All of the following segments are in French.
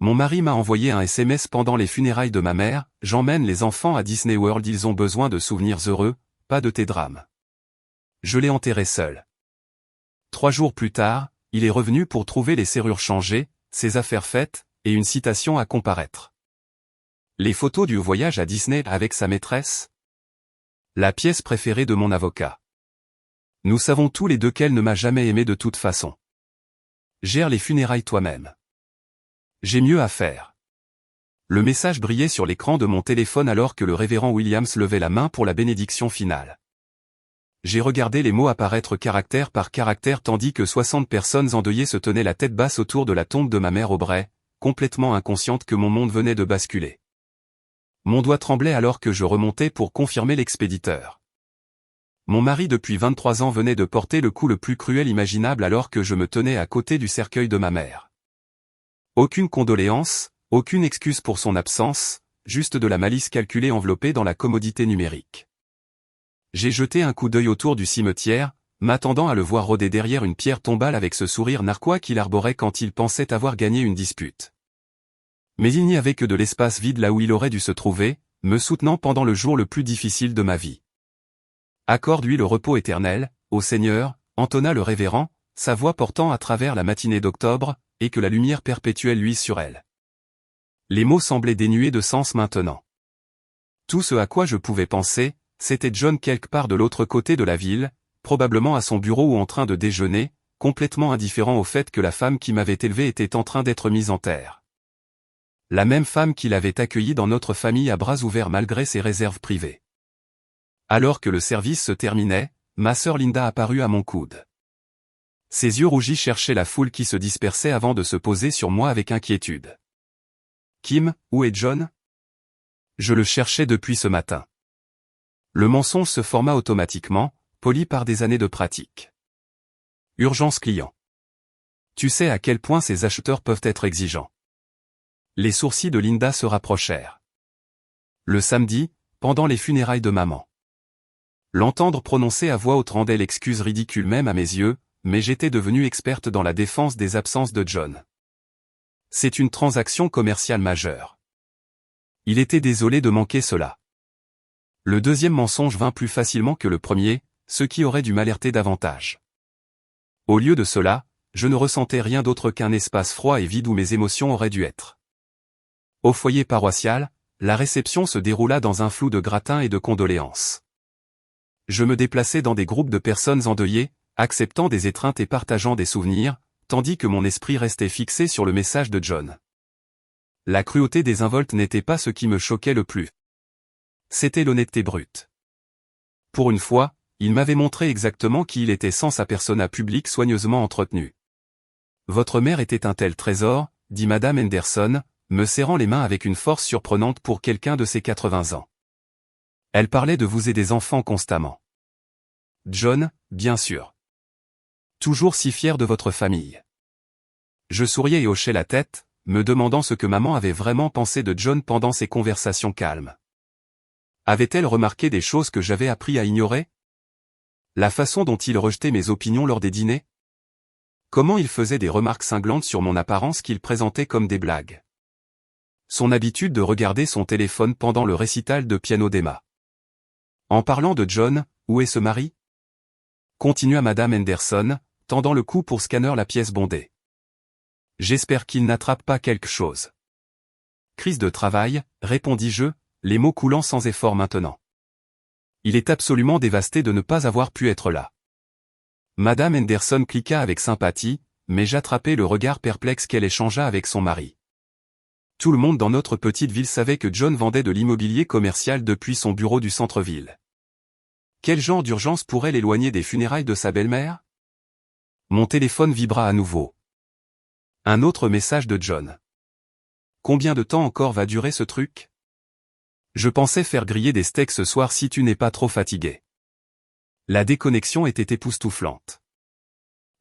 Mon mari m'a envoyé un SMS pendant les funérailles de ma mère, j'emmène les enfants à Disney World, ils ont besoin de souvenirs heureux, pas de tes drames. Je l'ai enterré seul. 3 jours plus tard, il est revenu pour trouver les serrures changées, ses affaires faites, et une citation à comparaître. Les photos du voyage à Disney avec sa maîtresse? La pièce préférée de mon avocat. Nous savons tous les deux qu'elle ne m'a jamais aimé de toute façon. Gère les funérailles toi-même. J'ai mieux à faire. Le message brillait sur l'écran de mon téléphone alors que le révérend Williams levait la main pour la bénédiction finale. J'ai regardé les mots apparaître caractère par caractère tandis que 60 personnes endeuillées se tenaient la tête basse autour de la tombe de ma mère Aubrey, complètement inconsciente que mon monde venait de basculer. Mon doigt tremblait alors que je remontais pour confirmer l'expéditeur. Mon mari depuis 23 ans venait de porter le coup le plus cruel imaginable alors que je me tenais à côté du cercueil de ma mère. Aucune condoléance, aucune excuse pour son absence, juste de la malice calculée enveloppée dans la commodité numérique. J'ai jeté un coup d'œil autour du cimetière, m'attendant à le voir rôder derrière une pierre tombale avec ce sourire narquois qu'il arborait quand il pensait avoir gagné une dispute. Mais il n'y avait que de l'espace vide là où il aurait dû se trouver, me soutenant pendant le jour le plus difficile de ma vie. Accorde-lui le repos éternel, ô Seigneur, entonna le révérend, sa voix portant à travers la matinée d'octobre, et que la lumière perpétuelle luise sur elle. Les mots semblaient dénués de sens maintenant. Tout ce à quoi je pouvais penser, c'était John quelque part de l'autre côté de la ville, probablement à son bureau ou en train de déjeuner, complètement indifférent au fait que la femme qui m'avait élevé était en train d'être mise en terre. La même femme qui l'avait accueilli dans notre famille à bras ouverts malgré ses réserves privées. Alors que le service se terminait, ma sœur Linda apparut à mon coude. Ses yeux rougis cherchaient la foule qui se dispersait avant de se poser sur moi avec inquiétude. « Kim, où est John ? » Je le cherchais depuis ce matin. Le mensonge se forma automatiquement, poli par des années de pratique. Urgence client. Tu sais à quel point ces acheteurs peuvent être exigeants. Les sourcils de Linda se rapprochèrent. Le samedi, pendant les funérailles de maman. L'entendre prononcer à voix haute rendait l'excuse ridicule même à mes yeux, mais j'étais devenue experte dans la défense des absences de John. C'est une transaction commerciale majeure. Il était désolé de manquer cela. Le deuxième mensonge vint plus facilement que le premier, ce qui aurait dû m'alerter davantage. Au lieu de cela, je ne ressentais rien d'autre qu'un espace froid et vide où mes émotions auraient dû être. Au foyer paroissial, la réception se déroula dans un flou de gratin et de condoléances. Je me déplaçais dans des groupes de personnes endeuillées, acceptant des étreintes et partageant des souvenirs, tandis que mon esprit restait fixé sur le message de John. La cruauté désinvolte n'était pas ce qui me choquait le plus. C'était l'honnêteté brute. Pour une fois, il m'avait montré exactement qui il était sans sa persona publique soigneusement entretenue. Votre mère était un tel trésor, dit Madame Henderson, me serrant les mains avec une force surprenante pour quelqu'un de ses 80 ans. Elle parlait de vous et des enfants constamment. John, bien sûr. Toujours si fier de votre famille. Je souriais et hochais la tête, me demandant ce que maman avait vraiment pensé de John pendant ces conversations calmes. Avait-elle remarqué des choses que j'avais appris à ignorer? La façon dont il rejetait mes opinions lors des dîners? Comment il faisait des remarques cinglantes sur mon apparence qu'il présentait comme des blagues? Son habitude de regarder son téléphone pendant le récital de piano d'Emma. En parlant de John, où est ce mari? Continua Madame Henderson, tendant le cou pour scanner la pièce bondée. J'espère qu'il n'attrape pas quelque chose. Crise de travail, répondis-je, les mots coulant sans effort maintenant. Il est absolument dévasté de ne pas avoir pu être là. Madame Henderson cliqua avec sympathie, mais j'attrapai le regard perplexe qu'elle échangea avec son mari. Tout le monde dans notre petite ville savait que John vendait de l'immobilier commercial depuis son bureau du centre-ville. Quel genre d'urgence pourrait l'éloigner des funérailles de sa belle-mère? Mon téléphone vibra à nouveau. Un autre message de John. Combien de temps encore va durer ce truc? Je pensais faire griller des steaks ce soir si tu n'es pas trop fatigué. La déconnexion était époustouflante.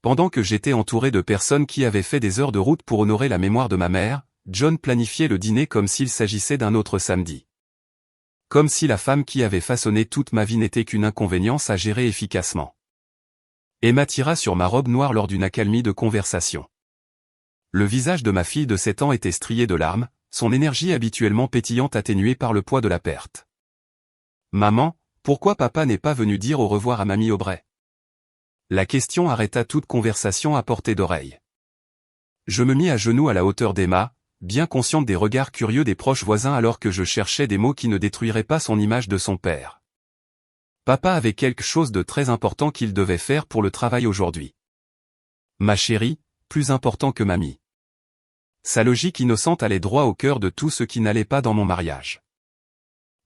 Pendant que j'étais entouré de personnes qui avaient fait des heures de route pour honorer la mémoire de ma mère, John planifiait le dîner comme s'il s'agissait d'un autre samedi. Comme si la femme qui avait façonné toute ma vie n'était qu'une inconvénience à gérer efficacement. Emma tira sur ma robe noire lors d'une accalmie de conversation. Le visage de ma fille de 7 ans était strié de larmes, son énergie habituellement pétillante atténuée par le poids de la perte. Maman, pourquoi papa n'est pas venu dire au revoir à mamie Aubray? La question arrêta toute conversation à portée d'oreille. Je me mis à genoux à la hauteur d'Emma, bien consciente des regards curieux des proches voisins alors que je cherchais des mots qui ne détruiraient pas son image de son père. Papa avait quelque chose de très important qu'il devait faire pour le travail aujourd'hui. Ma chérie, plus important que mamie. Sa logique innocente allait droit au cœur de tout ce qui n'allait pas dans mon mariage.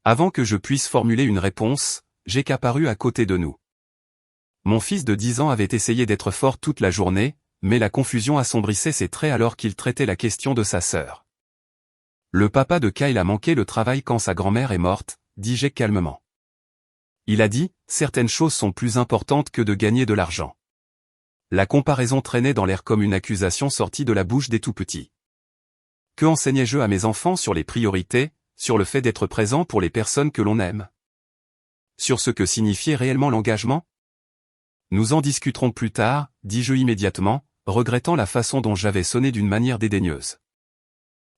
Avant que je puisse formuler une réponse, Jake apparut à côté de nous. Mon fils de 10 ans avait essayé d'être fort toute la journée, mais la confusion assombrissait ses traits alors qu'il traitait la question de sa sœur. Le papa de Kyle a manqué le travail quand sa grand-mère est morte, dit Jake calmement. Il a dit, certaines choses sont plus importantes que de gagner de l'argent. La comparaison traînait dans l'air comme une accusation sortie de la bouche des tout-petits. Que enseignais-je à mes enfants sur les priorités, sur le fait d'être présent pour les personnes que l'on aime? Sur ce que signifiait réellement l'engagement? Nous en discuterons plus tard, dis-je immédiatement, regrettant la façon dont j'avais sonné d'une manière dédaigneuse.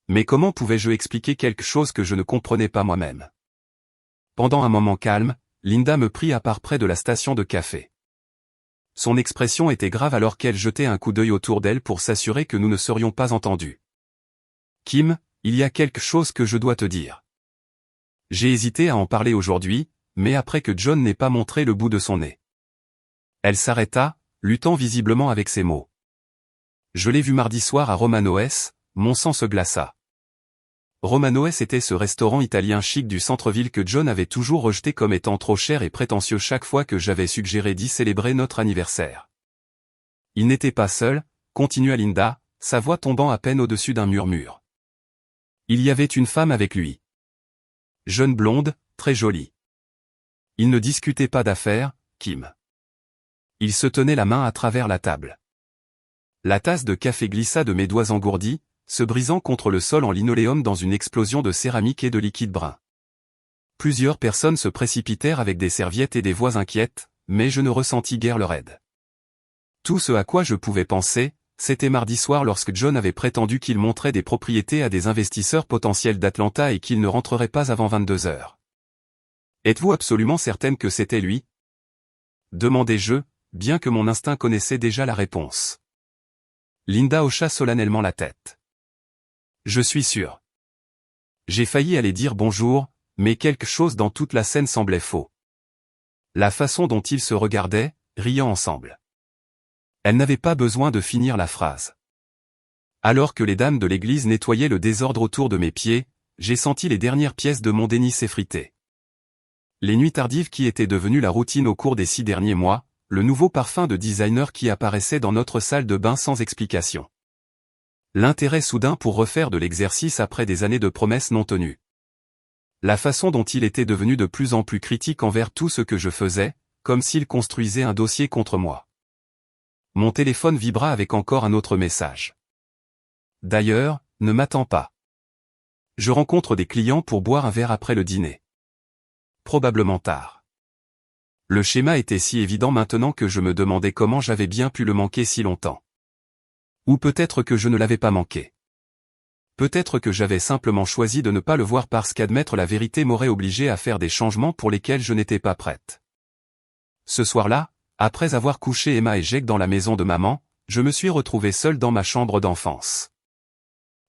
Mais comment pouvais-je expliquer quelque chose que je ne comprenais pas moi-même? Pendant un moment calme, Linda me prit à part près de la station de café. Son expression était grave alors qu'elle jetait un coup d'œil autour d'elle pour s'assurer que nous ne serions pas entendus. Kim, il y a quelque chose que je dois te dire. J'ai hésité à en parler aujourd'hui, mais après que John n'ait pas montré le bout de son nez. Elle s'arrêta, luttant visiblement avec ses mots. Je l'ai vu mardi soir à Romano's, mon sang se glaça. Romano's était ce restaurant italien chic du centre-ville que John avait toujours rejeté comme étant trop cher et prétentieux chaque fois que j'avais suggéré d'y célébrer notre anniversaire. Il n'était pas seul, continua Linda, sa voix tombant à peine au-dessus d'un murmure. Il y avait une femme avec lui. Jeune blonde, très jolie. Ils ne discutaient pas d'affaires, Kim. Ils se tenaient la main à travers la table. La tasse de café glissa de mes doigts engourdis, se brisant contre le sol en linoléum dans une explosion de céramique et de liquide brun. Plusieurs personnes se précipitèrent avec des serviettes et des voix inquiètes, mais je ne ressentis guère leur aide. Tout ce à quoi je pouvais penser, c'était mardi soir lorsque John avait prétendu qu'il montrait des propriétés à des investisseurs potentiels d'Atlanta et qu'il ne rentrerait pas avant 22 heures. Êtes-vous absolument certaine que c'était lui? Demandai-je, bien que mon instinct connaissait déjà la réponse. Linda hocha solennellement la tête. Je suis sûr. J'ai failli aller dire bonjour, mais quelque chose dans toute la scène semblait faux. La façon dont ils se regardaient, riant ensemble. Elle n'avait pas besoin de finir la phrase. Alors que les dames de l'église nettoyaient le désordre autour de mes pieds, j'ai senti les dernières pièces de mon déni s'effriter. Les nuits tardives qui étaient devenues la routine au cours des 6 derniers mois, le nouveau parfum de designer qui apparaissait dans notre salle de bain sans explication. L'intérêt soudain pour refaire de l'exercice après des années de promesses non tenues. La façon dont il était devenu de plus en plus critique envers tout ce que je faisais, comme s'il construisait un dossier contre moi. Mon téléphone vibra avec encore un autre message. D'ailleurs, ne m'attends pas. Je rencontre des clients pour boire un verre après le dîner. Probablement tard. Le schéma était si évident maintenant que je me demandais comment j'avais bien pu le manquer si longtemps. Ou peut-être que je ne l'avais pas manqué. Peut-être que j'avais simplement choisi de ne pas le voir parce qu'admettre la vérité m'aurait obligé à faire des changements pour lesquels je n'étais pas prête. Ce soir-là, après avoir couché Emma et Jake dans la maison de maman, je me suis retrouvé seul dans ma chambre d'enfance.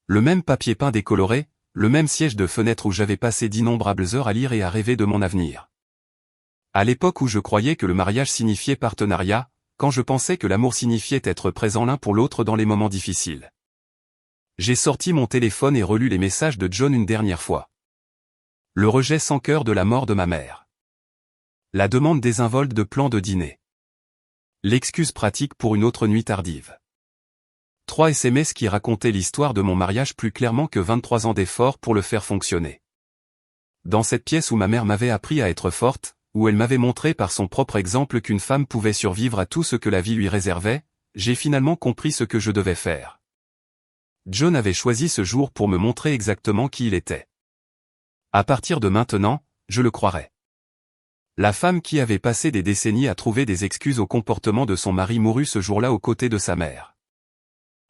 Le même papier peint décoloré, le même siège de fenêtre où j'avais passé d'innombrables heures à lire et à rêver de mon avenir. À l'époque où je croyais que le mariage signifiait partenariat, quand je pensais que l'amour signifiait être présent l'un pour l'autre dans les moments difficiles. J'ai sorti mon téléphone et relu les messages de John une dernière fois. Le rejet sans cœur de la mort de ma mère. La demande désinvolte de plan de dîner. L'excuse pratique pour une autre nuit tardive. 3 SMS qui racontaient l'histoire de mon mariage plus clairement que 23 ans d'efforts pour le faire fonctionner. Dans cette pièce où ma mère m'avait appris à être forte, où elle m'avait montré par son propre exemple qu'une femme pouvait survivre à tout ce que la vie lui réservait, j'ai finalement compris ce que je devais faire. John avait choisi ce jour pour me montrer exactement qui il était. À partir de maintenant, je le croirais. La femme qui avait passé des décennies à trouver des excuses au comportement de son mari mourut ce jour-là aux côtés de sa mère.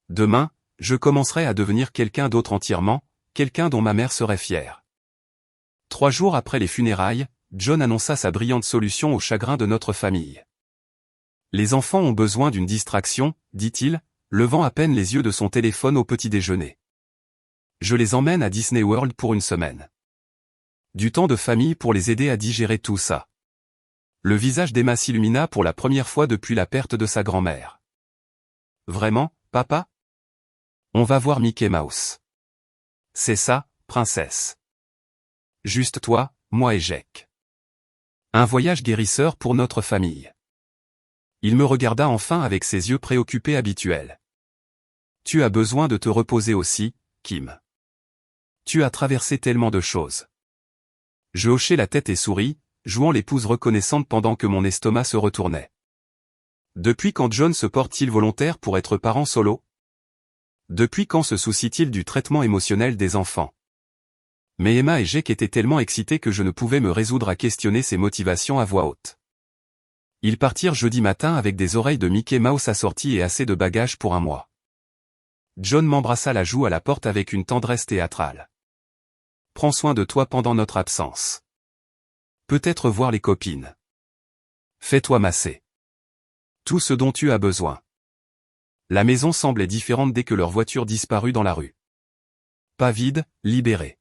Demain, je commencerais à devenir quelqu'un d'autre entièrement, quelqu'un dont ma mère serait fière. 3 jours après les funérailles, John annonça sa brillante solution au chagrin de notre famille. Les enfants ont besoin d'une distraction, dit-il, levant à peine les yeux de son téléphone au petit déjeuner. Je les emmène à Disney World pour une semaine. Du temps de famille pour les aider à digérer tout ça. Le visage d'Emma s'illumina pour la première fois depuis la perte de sa grand-mère. Vraiment, papa? On va voir Mickey Mouse. C'est ça, princesse. Juste toi, moi et Jake. Un voyage guérisseur pour notre famille. Il me regarda enfin avec ses yeux préoccupés habituels. Tu as besoin de te reposer aussi, Kim. Tu as traversé tellement de choses. Je hochai la tête et souris, jouant l'épouse reconnaissante pendant que mon estomac se retournait. Depuis quand John se porte-t-il volontaire pour être parent solo? Depuis quand se soucie-t-il du traitement émotionnel des enfants? Mais Emma et Jake étaient tellement excités que je ne pouvais me résoudre à questionner ses motivations à voix haute. Ils partirent jeudi matin avec des oreilles de Mickey Mouse assorties et assez de bagages pour un mois. John m'embrassa la joue à la porte avec une tendresse théâtrale. Prends soin de toi pendant notre absence. Peut-être voir les copines. Fais-toi masser. Tout ce dont tu as besoin. La maison semblait différente dès que leur voiture disparut dans la rue. Pas vide, libérée.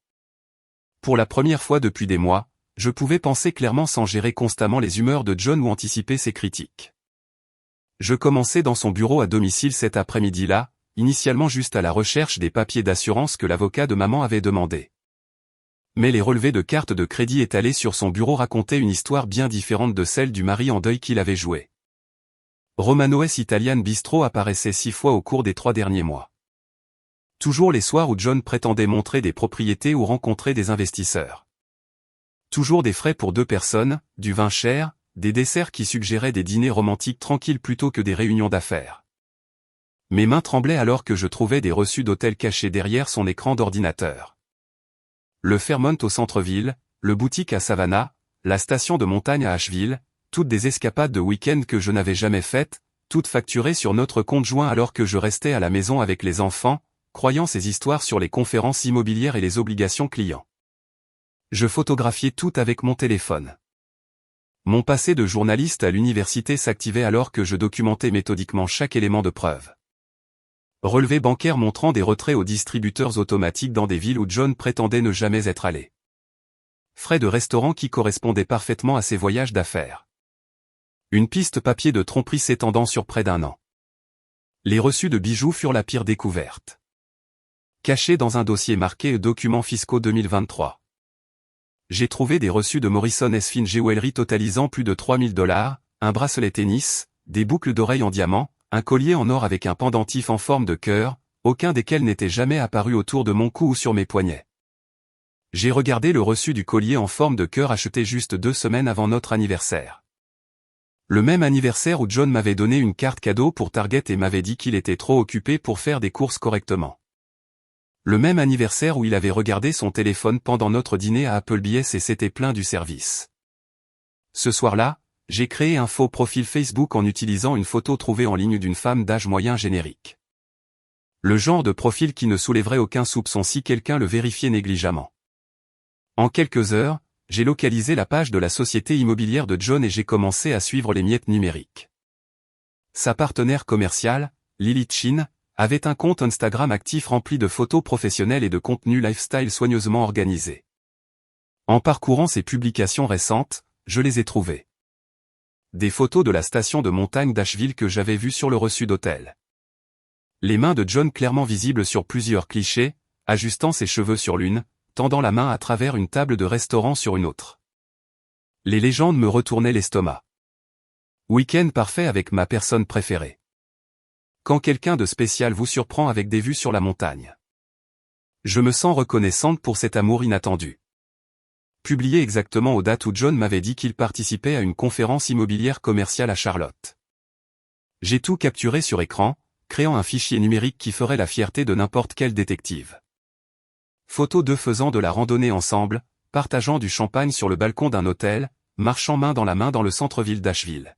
Pour la première fois depuis des mois, je pouvais penser clairement sans gérer constamment les humeurs de John ou anticiper ses critiques. Je commençais dans son bureau à domicile cet après-midi-là, initialement juste à la recherche des papiers d'assurance que l'avocat de maman avait demandé. Mais les relevés de cartes de crédit étalés sur son bureau racontaient une histoire bien différente de celle du mari en deuil qu'il avait joué. Romano's Italian Bistro apparaissait 6 fois au cours des 3 derniers mois. Toujours les soirs où John prétendait montrer des propriétés ou rencontrer des investisseurs. Toujours des frais pour 2 personnes, du vin cher, des desserts qui suggéraient des dîners romantiques tranquilles plutôt que des réunions d'affaires. Mes mains tremblaient alors que je trouvais des reçus d'hôtel cachés derrière son écran d'ordinateur. Le Fairmont au centre-ville, le boutique à Savannah, la station de montagne à Asheville, toutes des escapades de week-end que je n'avais jamais faites, toutes facturées sur notre compte joint alors que je restais à la maison avec les enfants, croyant ces histoires sur les conférences immobilières et les obligations clients. Je photographiais tout avec mon téléphone. Mon passé de journaliste à l'université s'activait alors que je documentais méthodiquement chaque élément de preuve. Relevé bancaire montrant des retraits aux distributeurs automatiques dans des villes où John prétendait ne jamais être allé. Frais de restaurant qui correspondaient parfaitement à ses voyages d'affaires. Une piste papier de tromperie s'étendant sur près d'1 an. Les reçus de bijoux furent la pire découverte. Cachés dans un dossier marqué Documents fiscaux 2023. J'ai trouvé des reçus de Morrison & Fine Jewelry totalisant plus de $3000, un bracelet tennis, des boucles d'oreilles en diamant, un collier en or avec un pendentif en forme de cœur, aucun desquels n'était jamais apparu autour de mon cou ou sur mes poignets. J'ai regardé le reçu du collier en forme de cœur acheté juste 2 semaines avant notre anniversaire. Le même anniversaire où John m'avait donné une carte cadeau pour Target et m'avait dit qu'il était trop occupé pour faire des courses correctement. Le même anniversaire où il avait regardé son téléphone pendant notre dîner à Applebee's et s'était plaint du service. Ce soir-là, j'ai créé un faux profil Facebook en utilisant une photo trouvée en ligne d'une femme d'âge moyen générique. Le genre de profil qui ne soulèverait aucun soupçon si quelqu'un le vérifiait négligemment. En quelques heures, j'ai localisé la page de la société immobilière de John et j'ai commencé à suivre les miettes numériques. Sa partenaire commerciale, Lily Chin, avait un compte Instagram actif rempli de photos professionnelles et de contenus lifestyle soigneusement organisés. En parcourant ses publications récentes, je les ai trouvées. Des photos de la station de montagne d'Asheville que j'avais vues sur le reçu d'hôtel. Les mains de John clairement visibles sur plusieurs clichés, ajustant ses cheveux sur l'une, tendant la main à travers une table de restaurant sur une autre. Les légendes me retournaient l'estomac. Week-end parfait avec ma personne préférée. Quand quelqu'un de spécial vous surprend avec des vues sur la montagne. Je me sens reconnaissante pour cet amour inattendu. Publié exactement aux dates où John m'avait dit qu'il participait à une conférence immobilière commerciale à Charlotte. J'ai tout capturé sur écran, créant un fichier numérique qui ferait la fierté de n'importe quel détective. Photos d'eux faisant de la randonnée ensemble, partageant du champagne sur le balcon d'un hôtel, marchant main dans la main dans le centre-ville d'Asheville.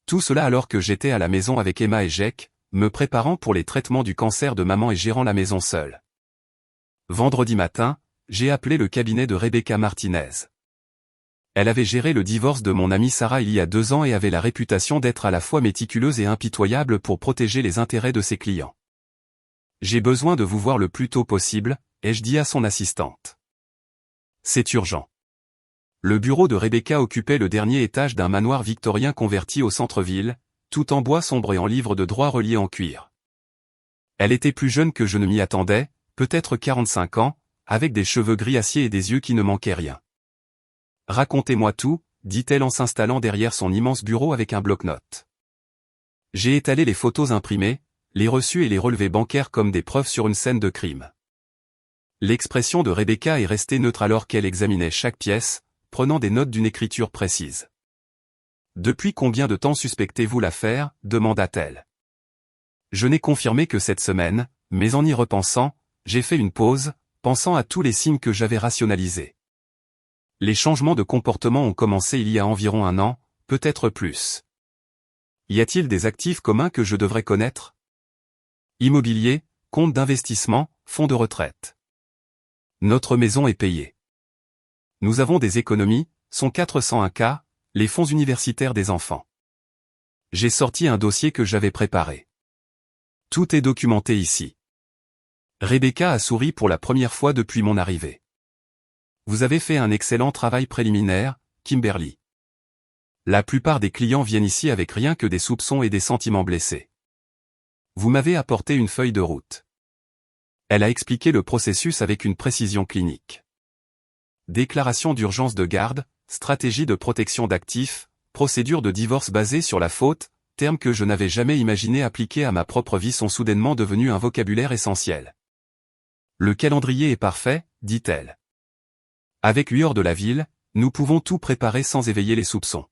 Tout cela alors que j'étais à la maison avec Emma et Jake, me préparant pour les traitements du cancer de maman et gérant la maison seule. Vendredi matin, j'ai appelé le cabinet de Rebecca Martinez. Elle avait géré le divorce de mon amie Sarah il y a 2 ans et avait la réputation d'être à la fois méticuleuse et impitoyable pour protéger les intérêts de ses clients. J'ai besoin de vous voir le plus tôt possible, ai-je dit à son assistante. C'est urgent. Le bureau de Rebecca occupait le dernier étage d'un manoir victorien converti au centre-ville, tout en bois sombre et en livres de droit reliés en cuir. Elle était plus jeune que je ne m'y attendais, peut-être 45 ans, avec des cheveux gris acier et des yeux qui ne manquaient rien. Racontez-moi tout, dit-elle en s'installant derrière son immense bureau avec un bloc-notes. J'ai étalé les photos imprimées, les reçus et les relevés bancaires comme des preuves sur une scène de crime. L'expression de Rebecca est restée neutre alors qu'elle examinait chaque pièce, prenant des notes d'une écriture précise. « Depuis combien de temps suspectez-vous l'affaire » demanda-t-elle. Je n'ai confirmé que cette semaine, mais en y repensant, j'ai fait une pause, pensant à tous les signes que j'avais rationalisés. Les changements de comportement ont commencé il y a environ 1 an, peut-être plus. Y a-t-il des actifs communs que je devrais connaître? Immobilier, compte d'investissement, fonds de retraite. Notre maison est payée. Nous avons des économies, son 401K, les fonds universitaires des enfants. J'ai sorti un dossier que j'avais préparé. Tout est documenté ici. Rebecca a souri pour la première fois depuis mon arrivée. Vous avez fait un excellent travail préliminaire, Kimberly. La plupart des clients viennent ici avec rien que des soupçons et des sentiments blessés. Vous m'avez apporté une feuille de route. Elle a expliqué le processus avec une précision clinique. Déclaration d'urgence de garde, stratégie de protection d'actifs, procédure de divorce basée sur la faute, termes que je n'avais jamais imaginé appliquer à ma propre vie sont soudainement devenus un vocabulaire essentiel. Le calendrier est parfait, dit-elle. Avec 8 heures de la ville, nous pouvons tout préparer sans éveiller les soupçons.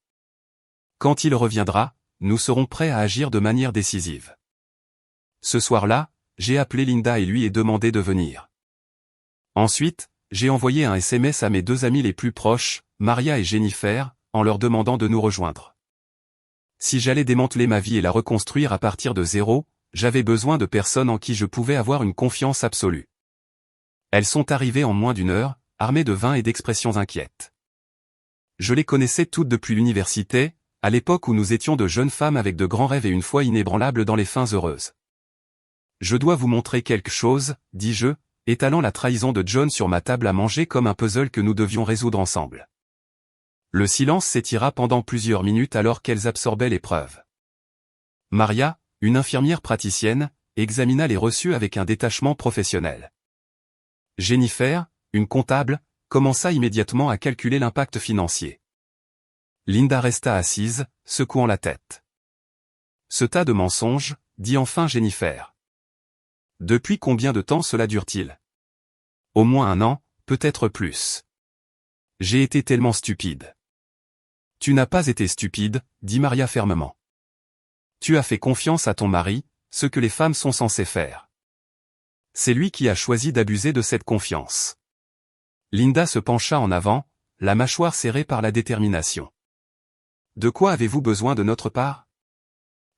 Quand il reviendra, nous serons prêts à agir de manière décisive. Ce soir-là, j'ai appelé Linda et lui ai demandé de venir. Ensuite, j'ai envoyé un SMS à mes 2 amies les plus proches, Maria et Jennifer, en leur demandant de nous rejoindre. Si j'allais démanteler ma vie et la reconstruire à partir de zéro, j'avais besoin de personnes en qui je pouvais avoir une confiance absolue. Elles sont arrivées en moins d'1 heure, armées de vin et d'expressions inquiètes. Je les connaissais toutes depuis l'université, à l'époque où nous étions de jeunes femmes avec de grands rêves et une foi inébranlable dans les fins heureuses. Je dois vous montrer quelque chose, dis-je, étalant la trahison de John sur ma table à manger comme un puzzle que nous devions résoudre ensemble. Le silence s'étira pendant plusieurs minutes alors qu'elles absorbaient les preuves. Maria, une infirmière praticienne, examina les reçus avec un détachement professionnel. Jennifer, une comptable, commença immédiatement à calculer l'impact financier. Linda resta assise, secouant la tête. Ce tas de mensonges, dit enfin Jennifer. Depuis combien de temps cela dure-t-il? Au moins 1 an, peut-être plus. J'ai été tellement stupide. Tu n'as pas été stupide, dit Maria fermement. Tu as fait confiance à ton mari, ce que les femmes sont censées faire. C'est lui qui a choisi d'abuser de cette confiance. Linda se pencha en avant, la mâchoire serrée par la détermination. De quoi avez-vous besoin de notre part?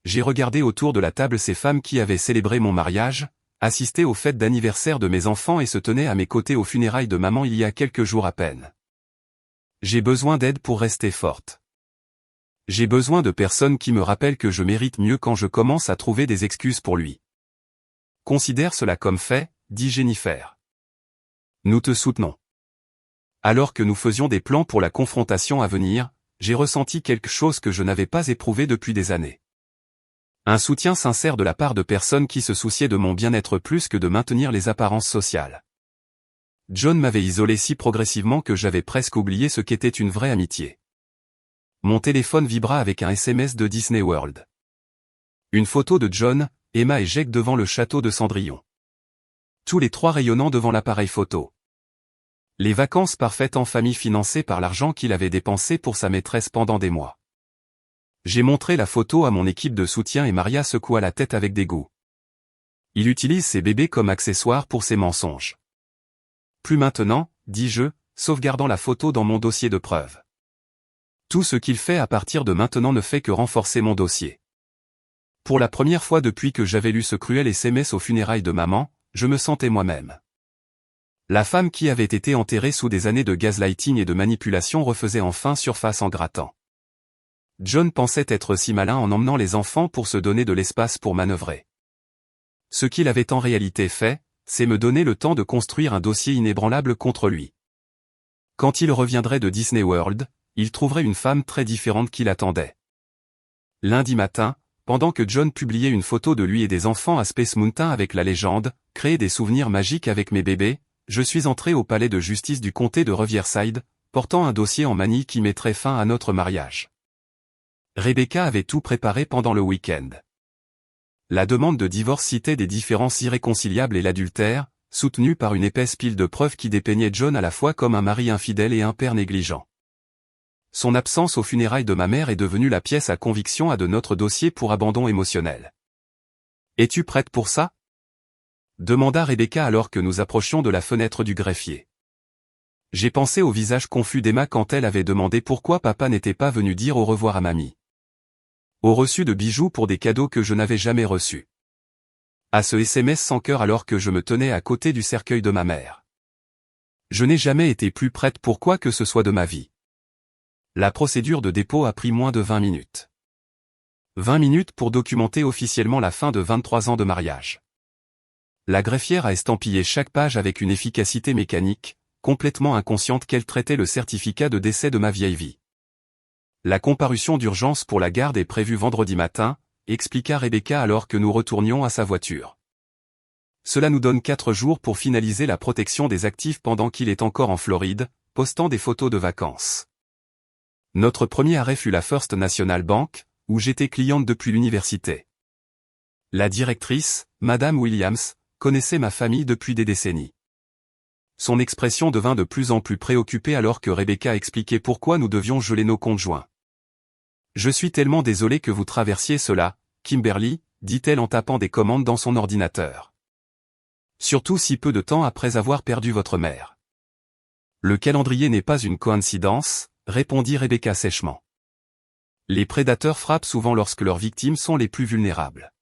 J'ai regardé autour de la table ces femmes qui avaient célébré mon mariage, assisté aux fêtes d'anniversaire de mes enfants et se tenaient à mes côtés aux funérailles de maman il y a quelques jours à peine. J'ai besoin d'aide pour rester forte. J'ai besoin de personnes qui me rappellent que je mérite mieux quand je commence à trouver des excuses pour lui. Considère cela comme fait, dit Jennifer. Nous te soutenons. Alors que nous faisions des plans pour la confrontation à venir, j'ai ressenti quelque chose que je n'avais pas éprouvé depuis des années. Un soutien sincère de la part de personnes qui se souciaient de mon bien-être plus que de maintenir les apparences sociales. John m'avait isolé si progressivement que j'avais presque oublié ce qu'était une vraie amitié. Mon téléphone vibra avec un SMS de Disney World. Une photo de John, Emma et Jake devant le château de Cendrillon. Tous les 3 rayonnant devant l'appareil photo. Les vacances parfaites en famille financées par l'argent qu'il avait dépensé pour sa maîtresse pendant des mois. J'ai montré la photo à mon équipe de soutien et Maria secoua la tête avec dégoût. Il utilise ses bébés comme accessoire pour ses mensonges. Plus maintenant, dis-je, sauvegardant la photo dans mon dossier de preuves. Tout ce qu'il fait à partir de maintenant ne fait que renforcer mon dossier. Pour la première fois depuis que j'avais lu ce cruel SMS aux funérailles de maman, je me sentais moi-même. La femme qui avait été enterrée sous des années de gaslighting et de manipulation refaisait enfin surface en grattant. John pensait être si malin en emmenant les enfants pour se donner de l'espace pour manœuvrer. Ce qu'il avait en réalité fait, c'est me donner le temps de construire un dossier inébranlable contre lui. Quand il reviendrait de Disney World, il trouverait une femme très différente qui l'attendait. Lundi matin, pendant que John publiait une photo de lui et des enfants à Space Mountain avec la légende « Créer des souvenirs magiques avec mes bébés », je suis entré au palais de justice du comté de Riverside, portant un dossier en manie qui mettrait fin à notre mariage. Rebecca avait tout préparé pendant le week-end. La demande de divorce citait des différences irréconciliables et l'adultère, soutenue par une épaisse pile de preuves qui dépeignaient John à la fois comme un mari infidèle et un père négligent. Son absence aux funérailles de ma mère est devenue la pièce à conviction de notre dossier pour abandon émotionnel. « Es-tu prête pour ça ?» demanda Rebecca alors que nous approchions de la fenêtre du greffier. J'ai pensé au visage confus d'Emma quand elle avait demandé pourquoi papa n'était pas venu dire au revoir à mamie. Au reçu de bijoux pour des cadeaux que je n'avais jamais reçus. À ce SMS sans cœur alors que je me tenais à côté du cercueil de ma mère. Je n'ai jamais été plus prête pour quoi que ce soit de ma vie. La procédure de dépôt a pris moins de 20 minutes. 20 minutes pour documenter officiellement la fin de 23 ans de mariage. La greffière a estampillé chaque page avec une efficacité mécanique, complètement inconsciente qu'elle traitait le certificat de décès de ma vieille vie. La comparution d'urgence pour la garde est prévue vendredi matin, expliqua Rebecca alors que nous retournions à sa voiture. Cela nous donne 4 jours pour finaliser la protection des actifs pendant qu'il est encore en Floride, postant des photos de vacances. Notre premier arrêt fut la First National Bank, où j'étais cliente depuis l'université. La directrice, Madame Williams, connaissait ma famille depuis des décennies. Son expression devint de plus en plus préoccupée alors que Rebecca expliquait pourquoi nous devions geler nos comptes joints. « Je suis tellement désolée que vous traversiez cela, Kimberly, dit-elle en tapant des commandes dans son ordinateur. Surtout si peu de temps après avoir perdu votre mère. » Le calendrier n'est pas une coïncidence, répondit Rebecca sèchement. Les prédateurs frappent souvent lorsque leurs victimes sont les plus vulnérables.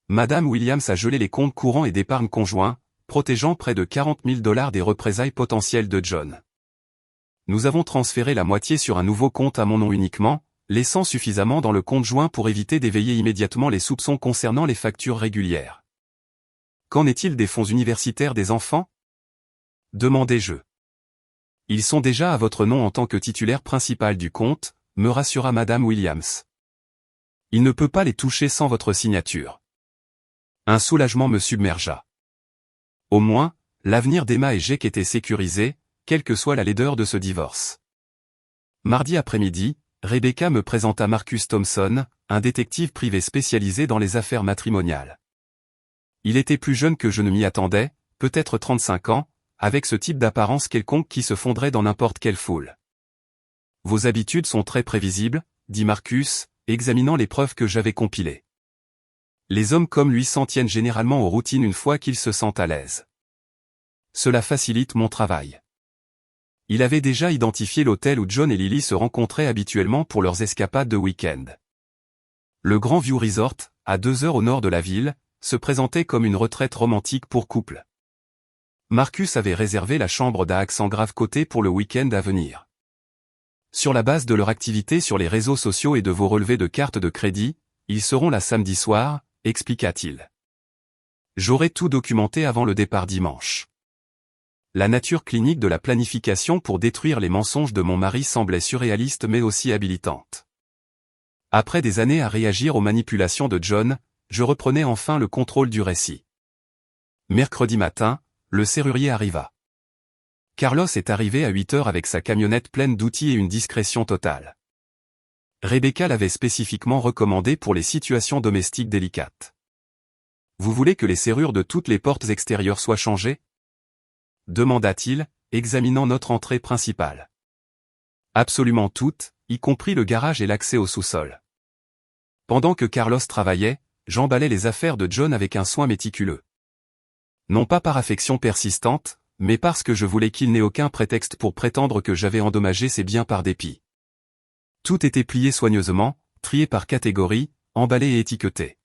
Madame Williams a gelé les comptes courants et d'épargne conjoint, protégeant près de 40 000 $ des représailles potentielles de John. Nous avons transféré la moitié sur un nouveau compte à mon nom uniquement, laissant suffisamment dans le compte joint pour éviter d'éveiller immédiatement les soupçons concernant les factures régulières. Qu'en est-il des fonds universitaires des enfants ? Demandai-je. Ils sont déjà à votre nom en tant que titulaire principal du compte, me rassura Madame Williams. Il ne peut pas les toucher sans votre signature. Un soulagement me submergea. Au moins, l'avenir d'Emma et Jake était sécurisé, quelle que soit la laideur de ce divorce. Mardi après-midi, Rebecca me présenta Marcus Thompson, un détective privé spécialisé dans les affaires matrimoniales. Il était plus jeune que je ne m'y attendais, peut-être 35 ans, avec ce type d'apparence quelconque qui se fondrait dans n'importe quelle foule. Vos habitudes sont très prévisibles, dit Marcus, examinant les preuves que j'avais compilées. Les hommes comme lui s'en tiennent généralement aux routines une fois qu'ils se sentent à l'aise. Cela facilite mon travail. Il avait déjà identifié l'hôtel où John et Lily se rencontraient habituellement pour leurs escapades de week-end. Le Grand View Resort, à 2 heures au nord de la ville, se présentait comme une retraite romantique pour couple. Marcus avait réservé la chambre d'Axan Grave Côté pour le week-end à venir. Sur la base de leur activité sur les réseaux sociaux et de vos relevés de cartes de crédit, ils seront là samedi soir, expliqua-t-il. J'aurai tout documenté avant le départ dimanche. La nature clinique de la planification pour détruire les mensonges de mon mari semblait surréaliste mais aussi habilitante. Après des années à réagir aux manipulations de John, je reprenais enfin le contrôle du récit. Mercredi matin, le serrurier arriva. Carlos est arrivé à 8 heures avec sa camionnette pleine d'outils et une discrétion totale. Rebecca l'avait spécifiquement recommandé pour les situations domestiques délicates. Vous voulez que les serrures de toutes les portes extérieures soient changées ? Demanda-t-il, examinant notre entrée principale. Absolument toutes, y compris le garage et l'accès au sous-sol. Pendant que Carlos travaillait, j'emballais les affaires de John avec un soin méticuleux. Non pas par affection persistante, mais parce que je voulais qu'il n'ait aucun prétexte pour prétendre que j'avais endommagé ses biens par dépit. Tout était plié soigneusement, trié par catégorie, emballés et étiquetés.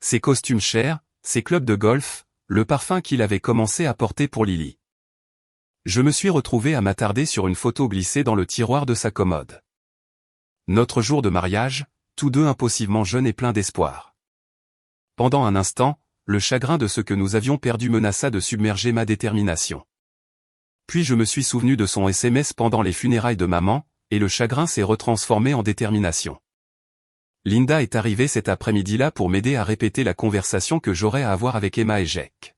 Ses costumes chers, ses clubs de golf, le parfum qu'il avait commencé à porter pour Lily. Je me suis retrouvé à m'attarder sur une photo glissée dans le tiroir de sa commode. Notre jour de mariage, tous deux impossiblement jeunes et pleins d'espoir. Pendant un instant, le chagrin de ce que nous avions perdu menaça de submerger ma détermination. Puis je me suis souvenu de son SMS pendant les funérailles de maman, et le chagrin s'est retransformé en détermination. Linda est arrivée cet après-midi-là pour m'aider à répéter la conversation que j'aurais à avoir avec Emma et Jake.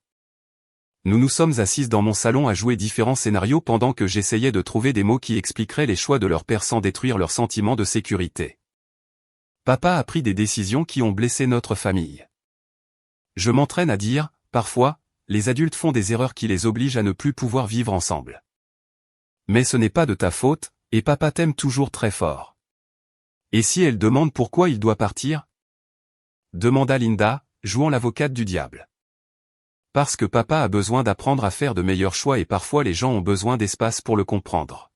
Nous nous sommes assises dans mon salon à jouer différents scénarios pendant que j'essayais de trouver des mots qui expliqueraient les choix de leur père sans détruire leur sentiment de sécurité. Papa a pris des décisions qui ont blessé notre famille. Je m'entraîne à dire, parfois, les adultes font des erreurs qui les obligent à ne plus pouvoir vivre ensemble. Mais ce n'est pas de ta faute, et papa t'aime toujours très fort. Et si elle demande pourquoi il doit partir? Demanda Linda, jouant l'avocate du diable. Parce que papa a besoin d'apprendre à faire de meilleurs choix et parfois les gens ont besoin d'espace pour le comprendre.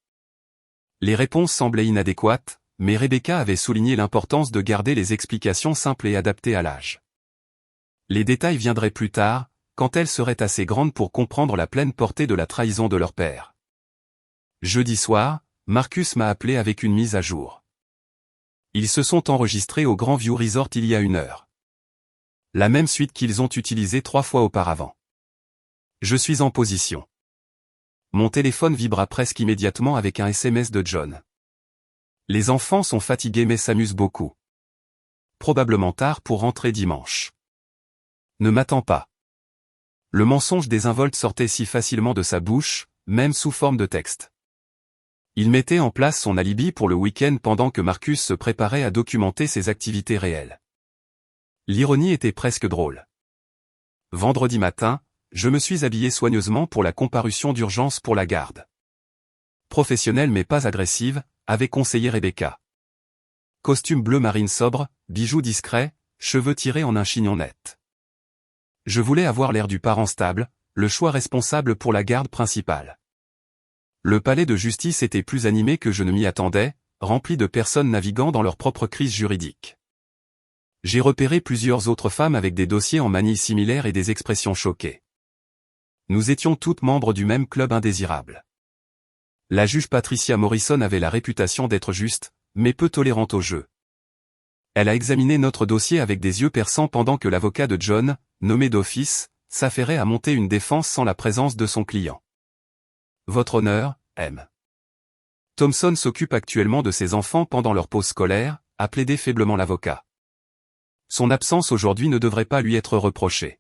Les réponses semblaient inadéquates, mais Rebecca avait souligné l'importance de garder les explications simples et adaptées à l'âge. Les détails viendraient plus tard, quand elle serait assez grande pour comprendre la pleine portée de la trahison de leur père. Jeudi soir, Marcus m'a appelé avec une mise à jour. Ils se sont enregistrés au Grand View Resort il y a 1 heure. La même suite qu'ils ont utilisée 3 fois auparavant. Je suis en position. Mon téléphone vibra presque immédiatement avec un SMS de John. Les enfants sont fatigués mais s'amusent beaucoup. Probablement tard pour rentrer dimanche. Ne m'attends pas. Le mensonge désinvolte sortait si facilement de sa bouche, même sous forme de texte. Il mettait en place son alibi pour le week-end pendant que Marcus se préparait à documenter ses activités réelles. L'ironie était presque drôle. Vendredi matin, je me suis habillé soigneusement pour la comparution d'urgence pour la garde. Professionnelle mais pas agressive, avait conseillé Rebecca. Costume bleu marine sobre, bijoux discrets, cheveux tirés en un chignon net. Je voulais avoir l'air du parent stable, le choix responsable pour la garde principale. Le palais de justice était plus animé que je ne m'y attendais, rempli de personnes naviguant dans leur propre crise juridique. J'ai repéré plusieurs autres femmes avec des dossiers en manille similaires et des expressions choquées. Nous étions toutes membres du même club indésirable. La juge Patricia Morrison avait la réputation d'être juste, mais peu tolérante au jeu. Elle a examiné notre dossier avec des yeux perçants pendant que l'avocat de John, nommé d'office, s'affairait à monter une défense sans la présence de son client. Votre honneur, M. Thompson s'occupe actuellement de ses enfants pendant leur pause scolaire, a plaidé faiblement l'avocat. Son absence aujourd'hui ne devrait pas lui être reprochée.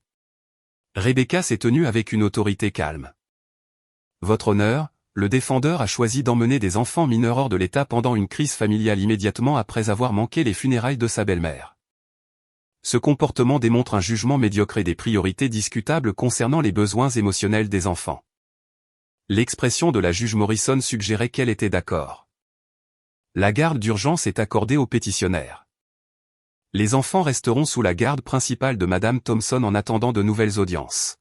Rebecca s'est tenue avec une autorité calme. Votre honneur, le défendeur a choisi d'emmener des enfants mineurs hors de l'État pendant une crise familiale immédiatement après avoir manqué les funérailles de sa belle-mère. Ce comportement démontre un jugement médiocre et des priorités discutables concernant les besoins émotionnels des enfants. L'expression de la juge Morrison suggérait qu'elle était d'accord. La garde d'urgence est accordée aux pétitionnaires. Les enfants resteront sous la garde principale de Madame Thompson en attendant de nouvelles audiences.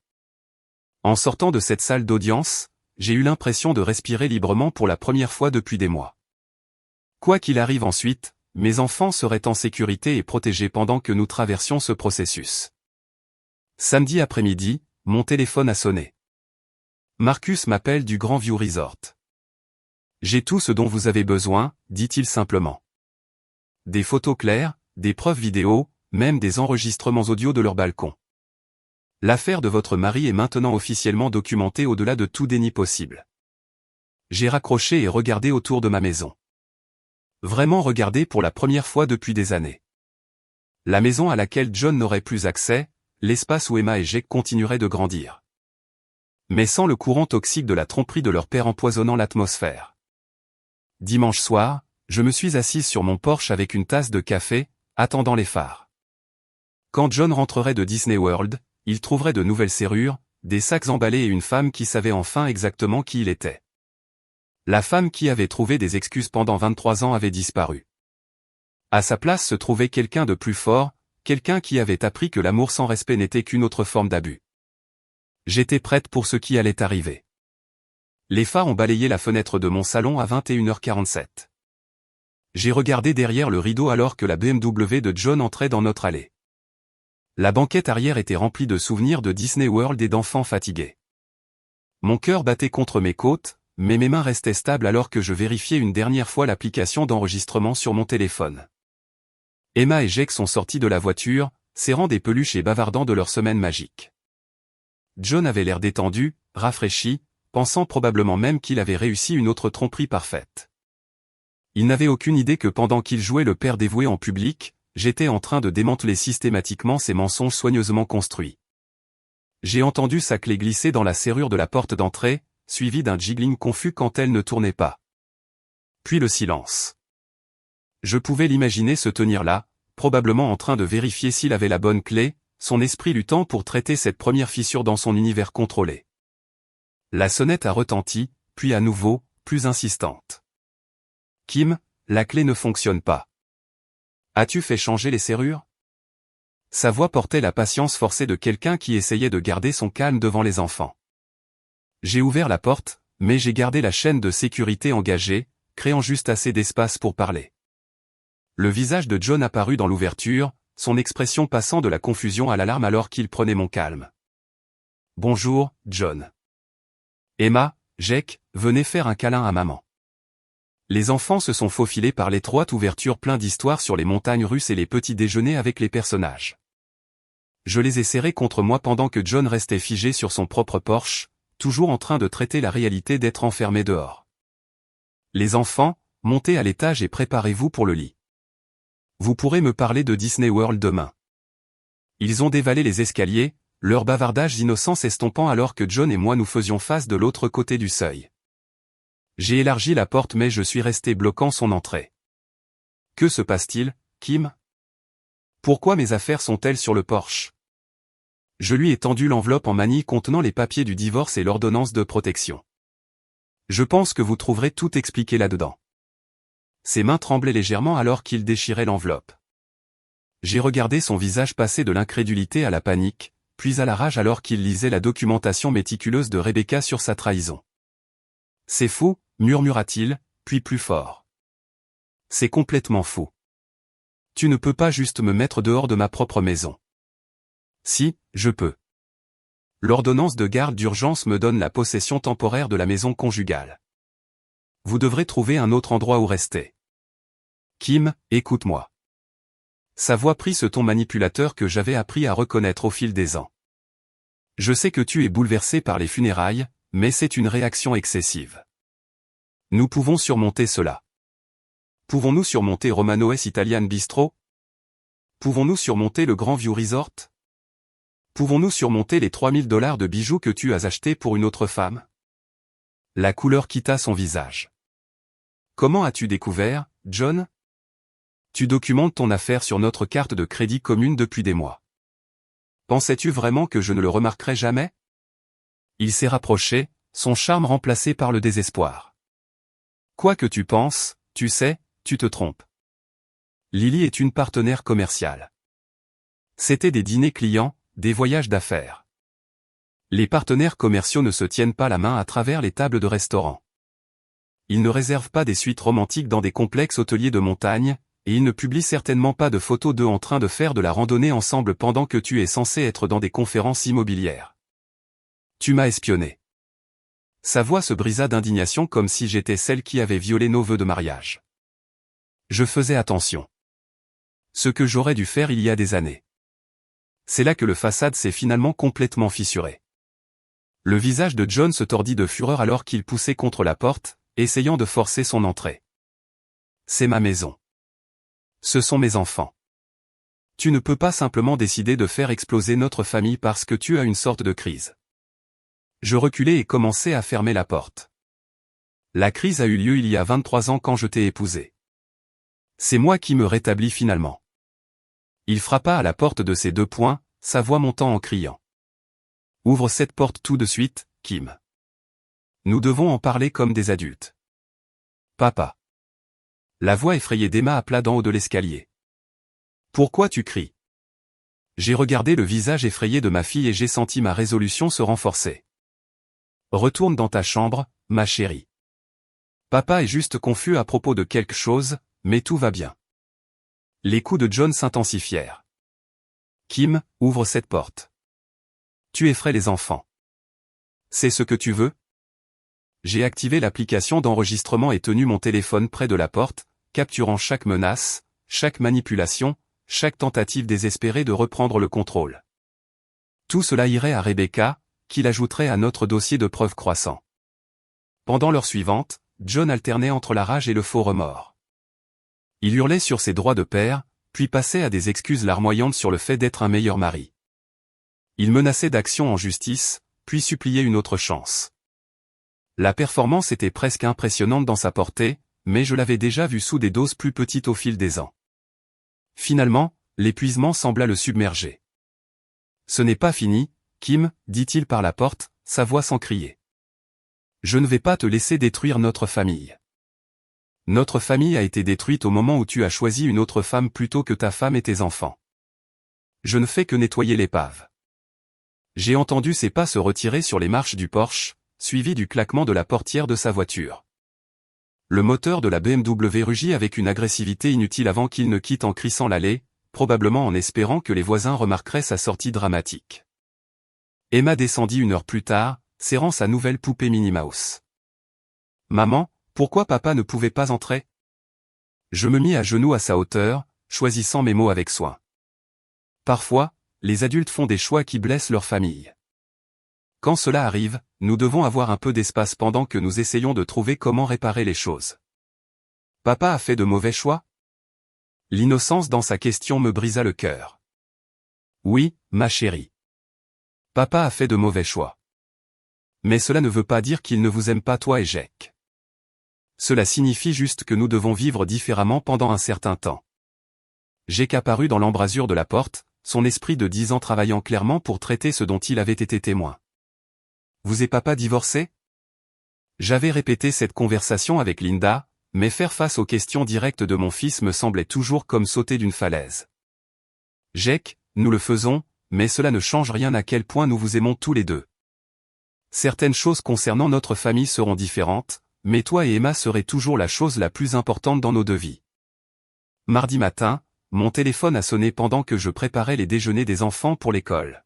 En sortant de cette salle d'audience, j'ai eu l'impression de respirer librement pour la première fois depuis des mois. Quoi qu'il arrive ensuite, mes enfants seraient en sécurité et protégés pendant que nous traversions ce processus. Samedi après-midi, mon téléphone a sonné. Marcus m'appelle du Grand View Resort. J'ai tout ce dont vous avez besoin, dit-il simplement. Des photos claires, des preuves vidéo, même des enregistrements audio de leur balcon. L'affaire de votre mari est maintenant officiellement documentée au-delà de tout déni possible. J'ai raccroché et regardé autour de ma maison. Vraiment regardé pour la première fois depuis des années. La maison à laquelle John n'aurait plus accès, l'espace où Emma et Jake continueraient de grandir. Mais sans le courant toxique de la tromperie de leur père empoisonnant l'atmosphère. Dimanche soir, je me suis assise sur mon porche avec une tasse de café, attendant les phares. Quand John rentrerait de Disney World, il trouverait de nouvelles serrures, des sacs emballés et une femme qui savait enfin exactement qui il était. La femme qui avait trouvé des excuses pendant 23 ans avait disparu. À sa place se trouvait quelqu'un de plus fort, quelqu'un qui avait appris que l'amour sans respect n'était qu'une autre forme d'abus. J'étais prête pour ce qui allait arriver. Les phares ont balayé la fenêtre de mon salon à 21h47. J'ai regardé derrière le rideau alors que la BMW de John entrait dans notre allée. La banquette arrière était remplie de souvenirs de Disney World et d'enfants fatigués. Mon cœur battait contre mes côtes, mais mes mains restaient stables alors que je vérifiais une dernière fois l'application d'enregistrement sur mon téléphone. Emma et Jake sont sortis de la voiture, serrant des peluches et bavardant de leur semaine magique. John avait l'air détendu, rafraîchi, pensant probablement même qu'il avait réussi une autre tromperie parfaite. Il n'avait aucune idée que pendant qu'il jouait le père dévoué en public, j'étais en train de démanteler systématiquement ces mensonges soigneusement construits. J'ai entendu sa clé glisser dans la serrure de la porte d'entrée, suivi d'un jiggling confus quand elle ne tournait pas. Puis le silence. Je pouvais l'imaginer se tenir là, probablement en train de vérifier s'il avait la bonne clé, son esprit luttant pour traiter cette première fissure dans son univers contrôlé. La sonnette a retenti, puis à nouveau, plus insistante. Kim, la clé ne fonctionne pas. As-tu fait changer les serrures? Sa voix portait la patience forcée de quelqu'un qui essayait de garder son calme devant les enfants. J'ai ouvert la porte, mais j'ai gardé la chaîne de sécurité engagée, créant juste assez d'espace pour parler. Le visage de John apparut dans l'ouverture, son expression passant de la confusion à l'alarme alors qu'il prenait mon calme. Bonjour, John. Emma, Jake, venez faire un câlin à maman. Les enfants se sont faufilés par l'étroite ouverture plein d'histoires sur les montagnes russes et les petits déjeuners avec les personnages. Je les ai serrés contre moi pendant que John restait figé sur son propre Porsche, toujours en train de traiter la réalité d'être enfermé dehors. Les enfants, montez à l'étage et préparez-vous pour le lit. Vous pourrez me parler de Disney World demain. Ils ont dévalé les escaliers, leur bavardage innocent s'estompant alors que John et moi nous faisions face de l'autre côté du seuil. J'ai élargi la porte mais je suis resté bloquant son entrée. Que se passe-t-il, Kim? Pourquoi mes affaires sont-elles sur le porche? Je lui ai tendu l'enveloppe en manille contenant les papiers du divorce et l'ordonnance de protection. Je pense que vous trouverez tout expliqué là-dedans. Ses mains tremblaient légèrement alors qu'il déchirait l'enveloppe. J'ai regardé son visage passer de l'incrédulité à la panique, puis à la rage alors qu'il lisait la documentation méticuleuse de Rebecca sur sa trahison. C'est fou, murmura-t-il, puis plus fort. C'est complètement fou. Tu ne peux pas juste me mettre dehors de ma propre maison. Si, je peux. L'ordonnance de garde d'urgence me donne la possession temporaire de la maison conjugale. Vous devrez trouver un autre endroit où rester. Kim, écoute-moi. Sa voix prit ce ton manipulateur que j'avais appris à reconnaître au fil des ans. Je sais que tu es bouleversé par les funérailles, mais c'est une réaction excessive. Nous pouvons surmonter cela. Pouvons-nous surmonter Romano's Italian Bistro? Pouvons-nous surmonter le Grand View Resort? Pouvons-nous surmonter les $3000 de bijoux que tu as achetés pour une autre femme? La couleur quitta son visage. Comment as-tu découvert, John? Tu documentes ton affaire sur notre carte de crédit commune depuis des mois. Pensais-tu vraiment que je ne le remarquerais jamais? Il s'est rapproché, son charme remplacé par le désespoir. Quoi que tu penses, tu sais, tu te trompes. Lily est une partenaire commerciale. C'était des dîners clients, des voyages d'affaires. Les partenaires commerciaux ne se tiennent pas la main à travers les tables de restaurant. Ils ne réservent pas des suites romantiques dans des complexes hôteliers de montagne, et ils ne publient certainement pas de photos d'eux en train de faire de la randonnée ensemble pendant que tu es censé être dans des conférences immobilières. Tu m'as espionné. Sa voix se brisa d'indignation comme si j'étais celle qui avait violé nos vœux de mariage. Je faisais attention. Ce que j'aurais dû faire il y a des années. C'est là que le façade s'est finalement complètement fissuré. Le visage de John se tordit de fureur alors qu'il poussait contre la porte, essayant de forcer son entrée. C'est ma maison. Ce sont mes enfants. Tu ne peux pas simplement décider de faire exploser notre famille parce que tu as une sorte de crise. Je reculai et commençai à fermer la porte. La crise a eu lieu il y a 23 ans quand je t'ai épousé. C'est moi qui me rétablis finalement. Il frappa à la porte de ses 2 poings, sa voix montant en criant. Ouvre cette porte tout de suite, Kim. Nous devons en parler comme des adultes. Papa. La voix effrayée d'Emma appela d'en haut de l'escalier. Pourquoi tu cries? J'ai regardé le visage effrayé de ma fille et j'ai senti ma résolution se renforcer. Retourne dans ta chambre, ma chérie. Papa est juste confus à propos de quelque chose, mais tout va bien. Les coups de John s'intensifièrent. Kim, ouvre cette porte. Tu effraies les enfants. C'est ce que tu veux? J'ai activé l'application d'enregistrement et tenu mon téléphone près de la porte, capturant chaque menace, chaque manipulation, chaque tentative désespérée de reprendre le contrôle. Tout cela irait à Rebecca, qui l'ajouterait à notre dossier de preuves croissant. Pendant l'heure suivante, John alternait entre la rage et le faux remords. Il hurlait sur ses droits de père, puis passait à des excuses larmoyantes sur le fait d'être un meilleur mari. Il menaçait d'action en justice, puis suppliait une autre chance. La performance était presque impressionnante dans sa portée, mais je l'avais déjà vu sous des doses plus petites au fil des ans. Finalement, l'épuisement sembla le submerger. « Ce n'est pas fini, Kim, dit-il par la porte, sa voix s'encriait. Je ne vais pas te laisser détruire notre famille. Notre famille a été détruite au moment où tu as choisi une autre femme plutôt que ta femme et tes enfants. Je ne fais que nettoyer l'épave. » J'ai entendu ses pas se retirer sur les marches du Porsche, suivi du claquement de la portière de sa voiture. Le moteur de la BMW rugit avec une agressivité inutile avant qu'il ne quitte en crissant l'allée, probablement en espérant que les voisins remarqueraient sa sortie dramatique. Emma descendit 1 heure plus tard, serrant sa nouvelle poupée Minnie Mouse. « Maman, pourquoi papa ne pouvait pas entrer ?» Je me mis à genoux à sa hauteur, choisissant mes mots avec soin. Parfois, les adultes font des choix qui blessent leur famille. Quand cela arrive, nous devons avoir un peu d'espace pendant que nous essayons de trouver comment réparer les choses. Papa a fait de mauvais choix? L'innocence dans sa question me brisa le cœur. Oui, ma chérie. Papa a fait de mauvais choix. Mais cela ne veut pas dire qu'il ne vous aime pas toi et Jake. Cela signifie juste que nous devons vivre différemment pendant un certain temps. Jake apparut dans l'embrasure de la porte, son esprit de 10 ans travaillant clairement pour traiter ce dont il avait été témoin. Vous et papa divorcé? J'avais répété cette conversation avec Linda, mais faire face aux questions directes de mon fils me semblait toujours comme sauter d'une falaise. Jake, nous le faisons, mais cela ne change rien à quel point nous vous aimons tous les deux. Certaines choses concernant notre famille seront différentes, mais toi et Emma serez toujours la chose la plus importante dans nos deux vies. Mardi matin, mon téléphone a sonné pendant que je préparais les déjeuners des enfants pour l'école.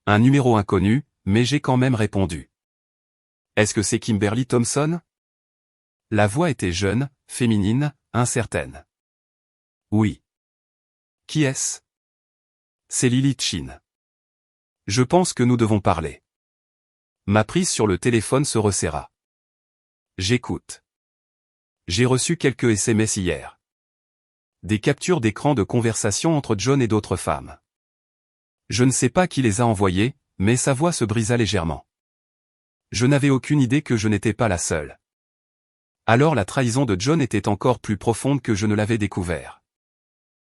Un numéro inconnu, mais j'ai quand même répondu. Est-ce que c'est Kimberly Thompson? La voix était jeune, féminine, incertaine. Oui. Qui est-ce? C'est Lily Chin. Je pense que nous devons parler. Ma prise sur le téléphone se resserra. J'écoute. J'ai reçu quelques SMS hier. Des captures d'écran de conversation entre John et d'autres femmes. Je ne sais pas qui les a envoyées, mais sa voix se brisa légèrement. Je n'avais aucune idée que je n'étais pas la seule. Alors la trahison de John était encore plus profonde que je ne l'avais découvert.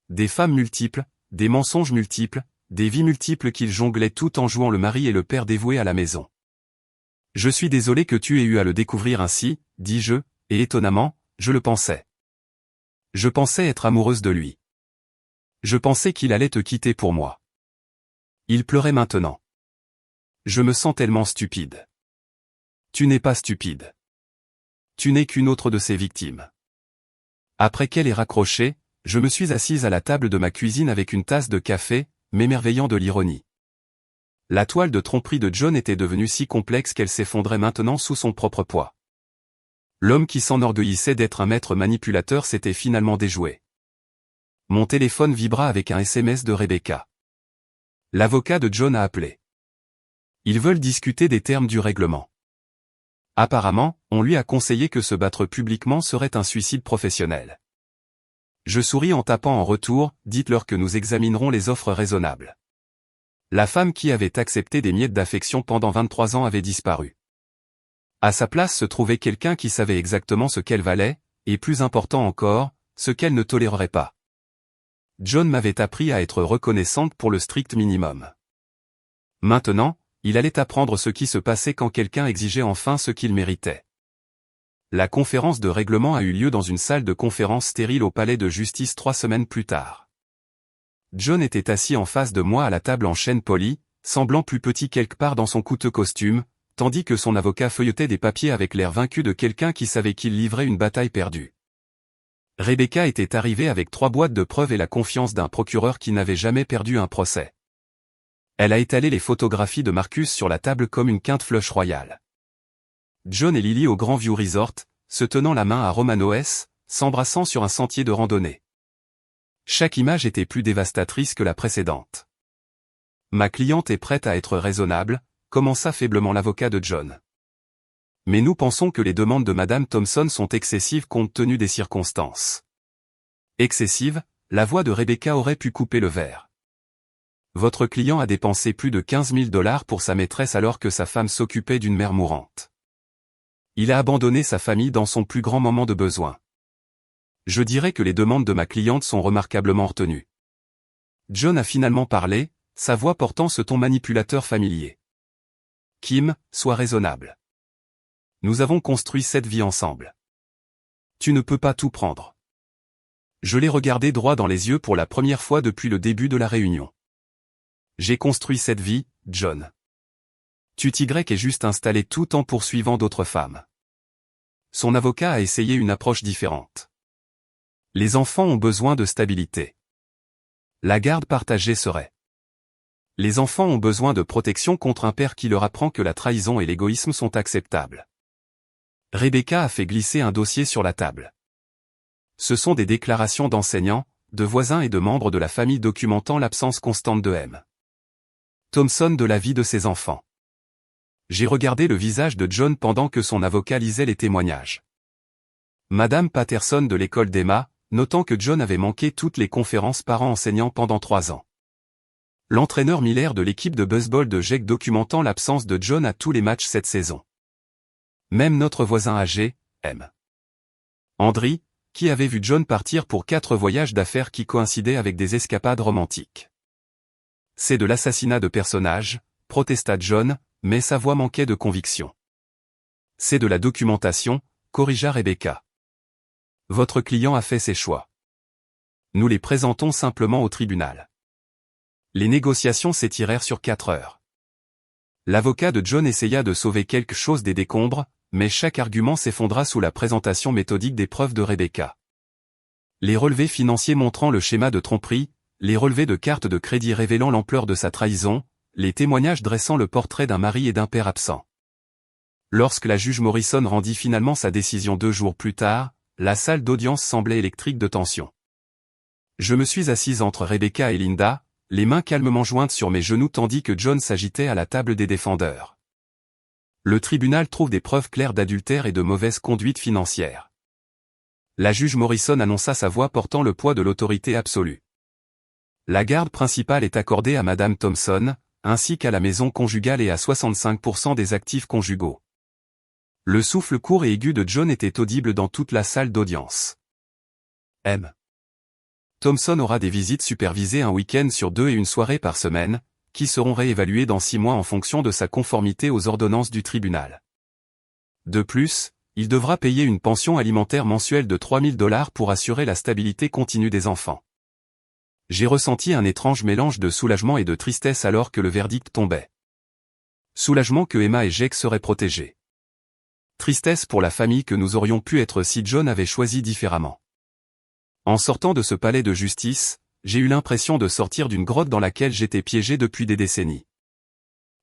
Des femmes multiples, des mensonges multiples, des vies multiples qu'il jonglait tout en jouant le mari et le père dévoué à la maison. Je suis désolé que tu aies eu à le découvrir ainsi, dis-je, et étonnamment, je le pensais. Je pensais être amoureuse de lui. Je pensais qu'il allait te quitter pour moi. Il pleurait maintenant. Je me sens tellement stupide. Tu n'es pas stupide. Tu n'es qu'une autre de ses victimes. Après qu'elle ait raccroché, je me suis assise à la table de ma cuisine avec une tasse de café, m'émerveillant de l'ironie. La toile de tromperie de John était devenue si complexe qu'elle s'effondrait maintenant sous son propre poids. L'homme qui s'enorgueillissait d'être un maître manipulateur s'était finalement déjoué. Mon téléphone vibra avec un SMS de Rebecca. L'avocat de John a appelé. Ils veulent discuter des termes du règlement. Apparemment, on lui a conseillé que se battre publiquement serait un suicide professionnel. Je souris en tapant en retour, dites-leur que nous examinerons les offres raisonnables. La femme qui avait accepté des miettes d'affection pendant 23 ans avait disparu. À sa place se trouvait quelqu'un qui savait exactement ce qu'elle valait, et plus important encore, ce qu'elle ne tolérerait pas. John m'avait appris à être reconnaissante pour le strict minimum. Maintenant, il allait apprendre ce qui se passait quand quelqu'un exigeait enfin ce qu'il méritait. La conférence de règlement a eu lieu dans une salle de conférence stérile au palais de justice 3 semaines plus tard. John était assis en face de moi à la table en chêne poli, semblant plus petit quelque part dans son coûteux costume, tandis que son avocat feuilletait des papiers avec l'air vaincu de quelqu'un qui savait qu'il livrait une bataille perdue. Rebecca était arrivée avec 3 boîtes de preuves et la confiance d'un procureur qui n'avait jamais perdu un procès. Elle a étalé les photographies de Marcus sur la table comme une quinte flush royale. John et Lily au Grand View Resort, se tenant la main à Romanoes, s'embrassant sur un sentier de randonnée. Chaque image était plus dévastatrice que la précédente. Ma cliente est prête à être raisonnable, commença faiblement l'avocat de John. Mais nous pensons que les demandes de Madame Thompson sont excessives compte tenu des circonstances. Excessives, la voix de Rebecca aurait pu couper le verre. Votre client a dépensé plus de 15 000 $ pour sa maîtresse alors que sa femme s'occupait d'une mère mourante. Il a abandonné sa famille dans son plus grand moment de besoin. Je dirais que les demandes de ma cliente sont remarquablement retenues. John a finalement parlé, sa voix portant ce ton manipulateur familier. Kim, sois raisonnable. Nous avons construit cette vie ensemble. Tu ne peux pas tout prendre. Je l'ai regardé droit dans les yeux pour la première fois depuis le début de la réunion. J'ai construit cette vie, John. Tu est juste installé tout en poursuivant d'autres femmes. Son avocat a essayé une approche différente. Les enfants ont besoin de stabilité. La garde partagée serait. Les enfants ont besoin de protection contre un père qui leur apprend que la trahison et l'égoïsme sont acceptables. Rebecca a fait glisser un dossier sur la table. Ce sont des déclarations d'enseignants, de voisins et de membres de la famille documentant l'absence constante de M. Thompson de la vie de ses enfants. J'ai regardé le visage de John pendant que son avocat lisait les témoignages. Madame Patterson de l'école d'Emma, notant que John avait manqué toutes les conférences parents-enseignants pendant 3 ans. L'entraîneur Miller de l'équipe de baseball de Jake documentant l'absence de John à tous les matchs cette saison. Même notre voisin âgé, M. Andry, qui avait vu John partir pour 4 voyages d'affaires qui coïncidaient avec des escapades romantiques. C'est de l'assassinat de personnages, protesta John, mais sa voix manquait de conviction. C'est de la documentation, corrigea Rebecca. Votre client a fait ses choix. Nous les présentons simplement au tribunal. Les négociations s'étirèrent sur 4 heures. L'avocat de John essaya de sauver quelque chose des décombres, mais chaque argument s'effondra sous la présentation méthodique des preuves de Rebecca. Les relevés financiers montrant le schéma de tromperie, les relevés de cartes de crédit révélant l'ampleur de sa trahison, les témoignages dressant le portrait d'un mari et d'un père absent. Lorsque la juge Morrison rendit finalement sa décision 2 jours plus tard, la salle d'audience semblait électrique de tension. Je me suis assise entre Rebecca et Linda, les mains calmement jointes sur mes genoux tandis que John s'agitait à la table des défendeurs. Le tribunal trouve des preuves claires d'adultère et de mauvaise conduite financière. La juge Morrison annonça sa voix portant le poids de l'autorité absolue. La garde principale est accordée à Madame Thompson, ainsi qu'à la maison conjugale et à 65% des actifs conjugaux. Le souffle court et aigu de John était audible dans toute la salle d'audience. M. Thompson aura des visites supervisées un week-end sur 2 et une soirée par semaine, qui seront réévaluées dans 6 mois en fonction de sa conformité aux ordonnances du tribunal. De plus, il devra payer une pension alimentaire mensuelle de 3 000 $ pour assurer la stabilité continue des enfants. J'ai ressenti un étrange mélange de soulagement et de tristesse alors que le verdict tombait. Soulagement que Emma et Jake seraient protégés. Tristesse pour la famille que nous aurions pu être si John avait choisi différemment. En sortant de ce palais de justice, j'ai eu l'impression de sortir d'une grotte dans laquelle j'étais piégé depuis des décennies.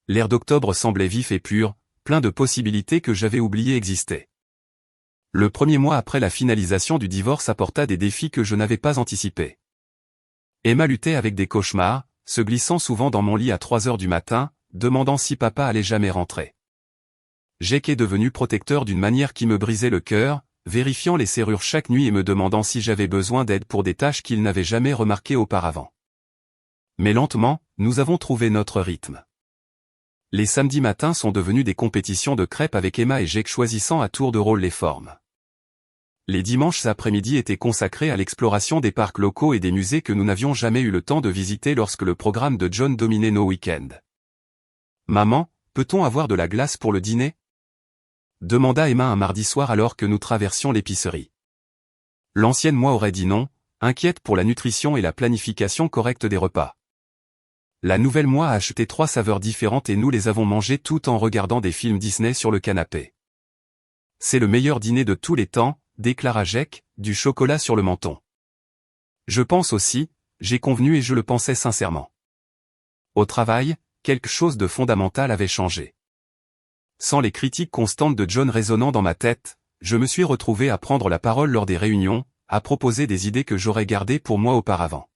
L'air d'octobre semblait vif et pur, plein de possibilités que j'avais oubliées existaient. Le premier mois après la finalisation du divorce apporta des défis que je n'avais pas anticipés. Emma luttait avec des cauchemars, se glissant souvent dans mon lit à 3 heures du matin, demandant si papa allait jamais rentrer. Jake est devenu protecteur d'une manière qui me brisait le cœur, vérifiant les serrures chaque nuit et me demandant si j'avais besoin d'aide pour des tâches qu'il n'avait jamais remarquées auparavant. Mais lentement, nous avons trouvé notre rythme. Les samedis matins sont devenus des compétitions de crêpes avec Emma et Jake choisissant à tour de rôle les formes. Les dimanches après-midi étaient consacrés à l'exploration des parcs locaux et des musées que nous n'avions jamais eu le temps de visiter lorsque le programme de John dominait nos week-ends. « Maman, peut-on avoir de la glace pour le dîner ?» demanda Emma un mardi soir alors que nous traversions l'épicerie. L'ancienne moi aurait dit non, inquiète pour la nutrition et la planification correcte des repas. La nouvelle moi a acheté 3 saveurs différentes et nous les avons mangées tout en regardant des films Disney sur le canapé. C'est le meilleur dîner de tous les temps, déclara Jake, du chocolat sur le menton. Je pense aussi, j'ai convenu et je le pensais sincèrement. Au travail, quelque chose de fondamental avait changé. Sans les critiques constantes de John résonnant dans ma tête, je me suis retrouvé à prendre la parole lors des réunions, à proposer des idées que j'aurais gardées pour moi auparavant.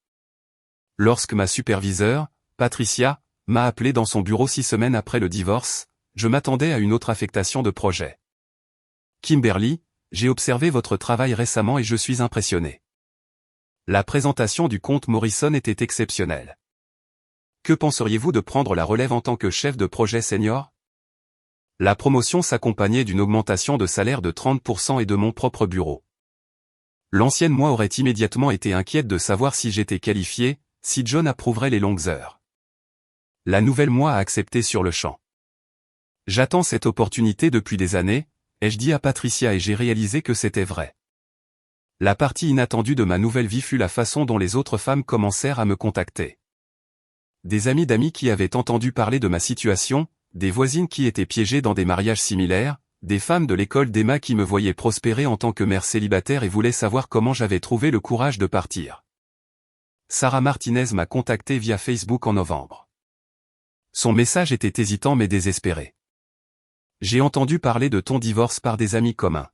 Lorsque ma superviseure, Patricia, m'a appelé dans son bureau 6 semaines après le divorce, je m'attendais à une autre affectation de projet. Kimberly, j'ai observé votre travail récemment et je suis impressionné. La présentation du comte Morrison était exceptionnelle. Que penseriez-vous de prendre la relève en tant que chef de projet senior? La promotion s'accompagnait d'une augmentation de salaire de 30% et de mon propre bureau. L'ancienne moi aurait immédiatement été inquiète de savoir si j'étais qualifié, si John approuverait les longues heures. La nouvelle moi a accepté sur le champ. J'attends cette opportunité depuis des années, ai-je dit à Patricia et j'ai réalisé que c'était vrai. La partie inattendue de ma nouvelle vie fut la façon dont les autres femmes commencèrent à me contacter. Des amis d'amis qui avaient entendu parler de ma situation, des voisines qui étaient piégées dans des mariages similaires, des femmes de l'école d'Emma qui me voyaient prospérer en tant que mère célibataire et voulaient savoir comment j'avais trouvé le courage de partir. Sarah Martinez m'a contacté via Facebook en novembre. Son message était hésitant mais désespéré. J'ai entendu parler de ton divorce par des amis communs.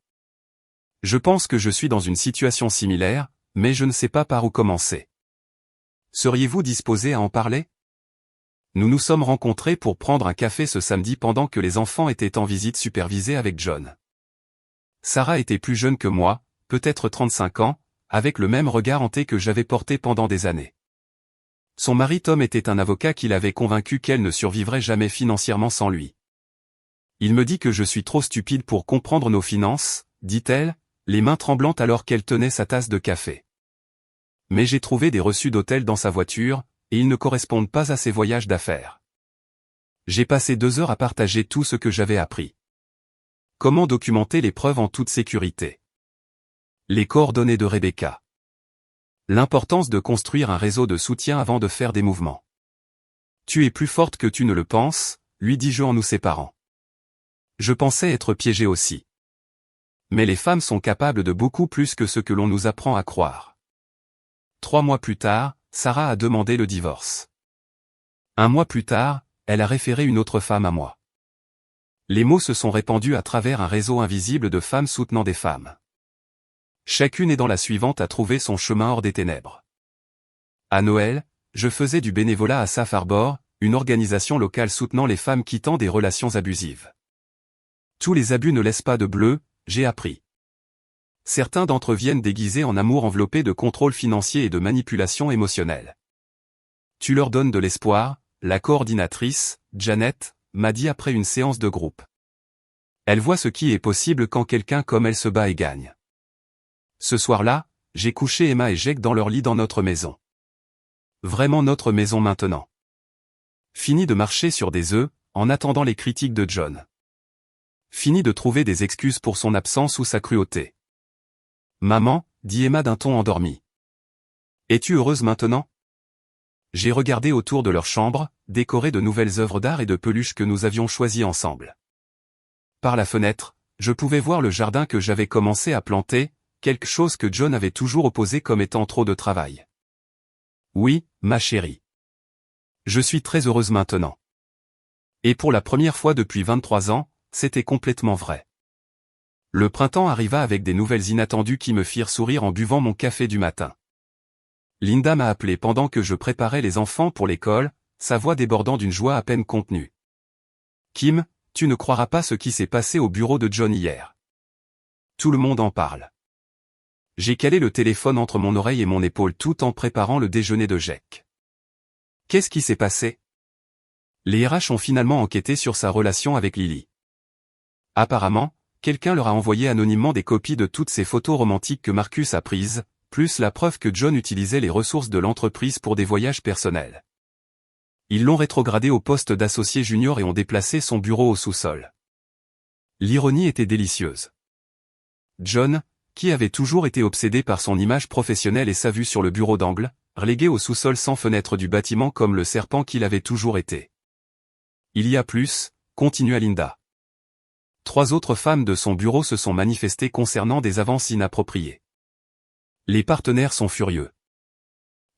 Je pense que je suis dans une situation similaire, mais je ne sais pas par où commencer. Seriez-vous disposé à en parler? Nous nous sommes rencontrés pour prendre un café ce samedi pendant que les enfants étaient en visite supervisée avec John. Sarah était plus jeune que moi, peut-être 35 ans, avec le même regard hanté que j'avais porté pendant des années. Son mari Tom était un avocat qui l'avait convaincu qu'elle ne survivrait jamais financièrement sans lui. Il me dit que je suis trop stupide pour comprendre nos finances, dit-elle, les mains tremblantes alors qu'elle tenait sa tasse de café. Mais j'ai trouvé des reçus d'hôtel dans sa voiture, et ils ne correspondent pas à ses voyages d'affaires. J'ai passé 2 heures à partager tout ce que j'avais appris. Comment documenter les preuves en toute sécurité? Les coordonnées de Rebecca. L'importance de construire un réseau de soutien avant de faire des mouvements. Tu es plus forte que tu ne le penses, lui dis-je en nous séparant. Je pensais être piégé aussi. Mais les femmes sont capables de beaucoup plus que ce que l'on nous apprend à croire. 3 mois plus tard, Sarah a demandé le divorce. 1 mois plus tard, elle a référé une autre femme à moi. Les mots se sont répandus à travers un réseau invisible de femmes soutenant des femmes. Chacune aidant la suivante à trouver son chemin hors des ténèbres. À Noël, je faisais du bénévolat à Safe Harbor, une organisation locale soutenant les femmes quittant des relations abusives. Tous les abus ne laissent pas de bleu, j'ai appris. Certains d'entre eux viennent déguisés en amour enveloppé de contrôle financier et de manipulation émotionnelle. Tu leur donnes de l'espoir, la coordinatrice, Janet, m'a dit après une séance de groupe. Elle voit ce qui est possible quand quelqu'un comme elle se bat et gagne. Ce soir-là, j'ai couché Emma et Jake dans leur lit dans notre maison. Vraiment notre maison maintenant. Fini de marcher sur des œufs, en attendant les critiques de John. Fini de trouver des excuses pour son absence ou sa cruauté. Maman, dit Emma d'un ton endormi. Es-tu heureuse maintenant? J'ai regardé autour de leur chambre, décorée de nouvelles œuvres d'art et de peluches que nous avions choisies ensemble. Par la fenêtre, je pouvais voir le jardin que j'avais commencé à planter, quelque chose que John avait toujours opposé comme étant trop de travail. Oui, ma chérie. Je suis très heureuse maintenant. Et pour la première fois depuis 23 ans, c'était complètement vrai. Le printemps arriva avec des nouvelles inattendues qui me firent sourire en buvant mon café du matin. Linda m'a appelé pendant que je préparais les enfants pour l'école, sa voix débordant d'une joie à peine contenue. Kim, tu ne croiras pas ce qui s'est passé au bureau de John hier. Tout le monde en parle. J'ai calé le téléphone entre mon oreille et mon épaule tout en préparant le déjeuner de Jake. Qu'est-ce qui s'est passé? Les RH ont finalement enquêté sur sa relation avec Lily. Apparemment, quelqu'un leur a envoyé anonymement des copies de toutes ces photos romantiques que Marcus a prises, plus la preuve que John utilisait les ressources de l'entreprise pour des voyages personnels. Ils l'ont rétrogradé au poste d'associé junior et ont déplacé son bureau au sous-sol. L'ironie était délicieuse. John, qui avait toujours été obsédé par son image professionnelle et sa vue sur le bureau d'angle, relégué au sous-sol sans fenêtre du bâtiment comme le serpent qu'il avait toujours été. Il y a plus, continua Linda. 3 autres femmes de son bureau se sont manifestées concernant des avances inappropriées. Les partenaires sont furieux.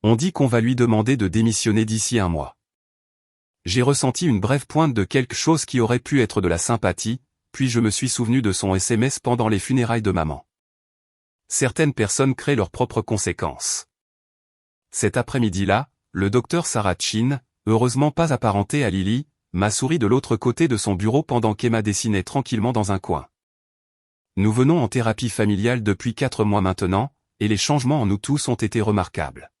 On dit qu'on va lui demander de démissionner d'ici 1 mois. J'ai ressenti une brève pointe de quelque chose qui aurait pu être de la sympathie, puis je me suis souvenu de son SMS pendant les funérailles de maman. Certaines personnes créent leurs propres conséquences. Cet après-midi-là, le docteur Sarah Chin, heureusement pas apparenté à Lily, m'a souri de l'autre côté de son bureau pendant qu'Emma dessinait tranquillement dans un coin. Nous venons en thérapie familiale depuis 4 mois maintenant, et les changements en nous tous ont été remarquables.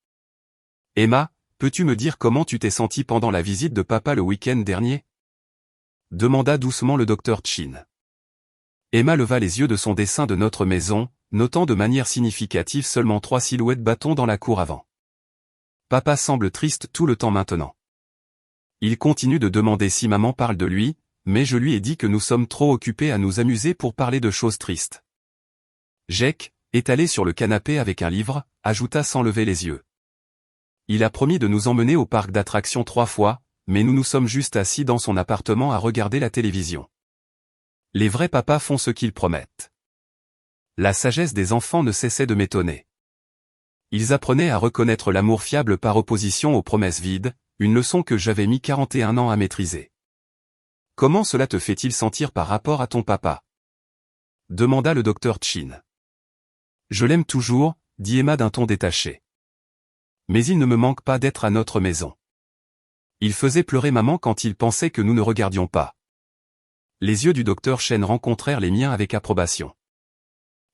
Emma, peux-tu me dire comment tu t'es sentie pendant la visite de papa le week-end dernier? Demanda doucement le docteur Chin. Emma leva les yeux de son dessin de notre maison, notant de manière significative seulement 3 silhouettes bâtons dans la cour avant. Papa semble triste tout le temps maintenant. Il continue de demander si maman parle de lui, mais je lui ai dit que nous sommes trop occupés à nous amuser pour parler de choses tristes. Jake, étalé sur le canapé avec un livre, ajouta sans lever les yeux. Il a promis de nous emmener au parc d'attractions 3 fois, mais nous nous sommes juste assis dans son appartement à regarder la télévision. Les vrais papas font ce qu'ils promettent. La sagesse des enfants ne cessait de m'étonner. Ils apprenaient à reconnaître l'amour fiable par opposition aux promesses vides, une leçon que j'avais mis 41 ans à maîtriser. Comment cela te fait-il sentir par rapport à ton papa? Demanda le docteur Chin. Je l'aime toujours, dit Emma d'un ton détaché. Mais il ne me manque pas d'être à notre maison. Il faisait pleurer maman quand il pensait que nous ne regardions pas. Les yeux du docteur Chen rencontrèrent les miens avec approbation.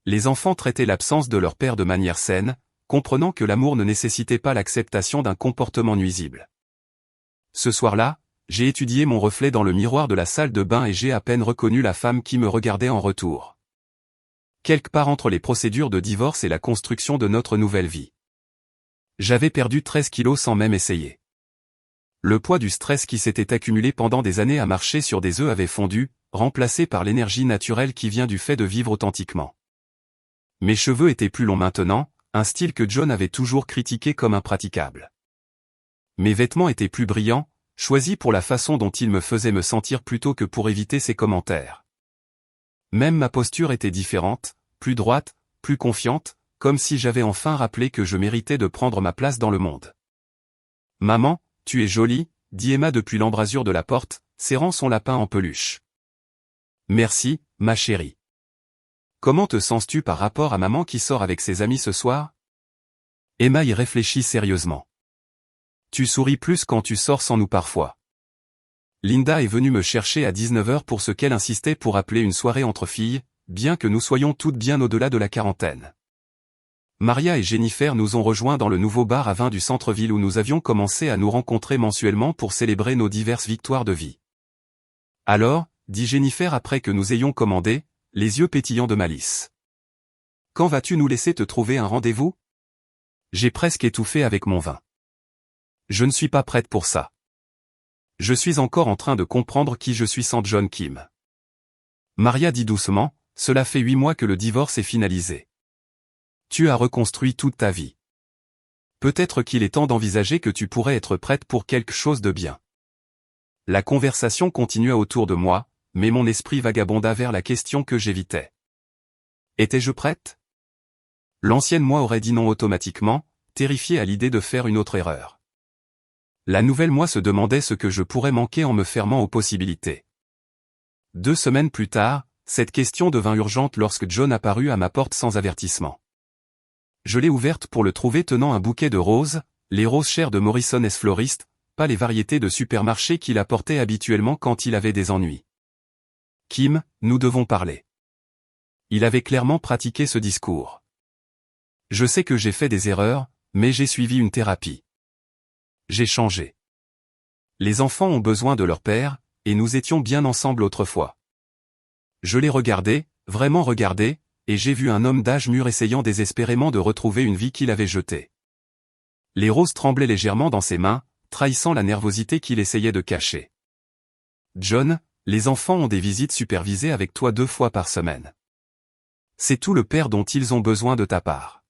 Les enfants traitaient l'absence de leur père de manière saine, comprenant que l'amour ne nécessitait pas l'acceptation d'un comportement nuisible. Ce soir-là, j'ai étudié mon reflet dans le miroir de la salle de bain et j'ai à peine reconnu la femme qui me regardait en retour. Quelque part entre les procédures de divorce et la construction de notre nouvelle vie. J'avais perdu 13 kilos sans même essayer. Le poids du stress qui s'était accumulé pendant des années à marcher sur des œufs avait fondu, remplacé par l'énergie naturelle qui vient du fait de vivre authentiquement. Mes cheveux étaient plus longs maintenant, un style que John avait toujours critiqué comme impraticable. Mes vêtements étaient plus brillants, choisis pour la façon dont ils me faisaient me sentir plutôt que pour éviter ses commentaires. Même ma posture était différente, plus droite, plus confiante, comme si j'avais enfin rappelé que je méritais de prendre ma place dans le monde. « Maman, tu es jolie », dit Emma depuis l'embrasure de la porte, serrant son lapin en peluche. « Merci, ma chérie. Comment te sens-tu par rapport à maman qui sort avec ses amis ce soir ?» Emma y réfléchit sérieusement. « Tu souris plus quand tu sors sans nous parfois. Linda est venue me chercher à 19h pour ce qu'elle insistait pour appeler une soirée entre filles, bien que nous soyons toutes bien au-delà de la quarantaine. Maria et Jennifer nous ont rejoints dans le nouveau bar à vin du centre-ville où nous avions commencé à nous rencontrer mensuellement pour célébrer nos diverses victoires de vie. Alors, dit Jennifer après que nous ayons commandé, les yeux pétillants de malice. Quand vas-tu nous laisser te trouver un rendez-vous? J'ai presque étouffé avec mon vin. Je ne suis pas prête pour ça. Je suis encore en train de comprendre qui je suis sans John Kim. Maria dit doucement, cela fait 8 mois que le divorce est finalisé. Tu as reconstruit toute ta vie. Peut-être qu'il est temps d'envisager que tu pourrais être prête pour quelque chose de bien. La conversation continua autour de moi, mais mon esprit vagabonda vers la question que j'évitais. Étais-je prête? L'ancienne moi aurait dit non automatiquement, terrifiée à l'idée de faire une autre erreur. La nouvelle moi se demandait ce que je pourrais manquer en me fermant aux possibilités. 2 semaines plus tard, cette question devint urgente lorsque John apparut à ma porte sans avertissement. Je l'ai ouverte pour le trouver tenant un bouquet de roses, les roses chères de Morrison S. Floriste, pas les variétés de supermarché qu'il apportait habituellement quand il avait des ennuis. Kim, nous devons parler. Il avait clairement pratiqué ce discours. Je sais que j'ai fait des erreurs, mais j'ai suivi une thérapie. J'ai changé. Les enfants ont besoin de leur père, et nous étions bien ensemble autrefois. Je l'ai regardé, vraiment regardé, et j'ai vu un homme d'âge mûr essayant désespérément de retrouver une vie qu'il avait jetée. Les roses tremblaient légèrement dans ses mains, trahissant la nervosité qu'il essayait de cacher. John, les enfants ont des visites supervisées avec toi 2 fois par semaine. C'est tout le père dont ils ont besoin de ta part.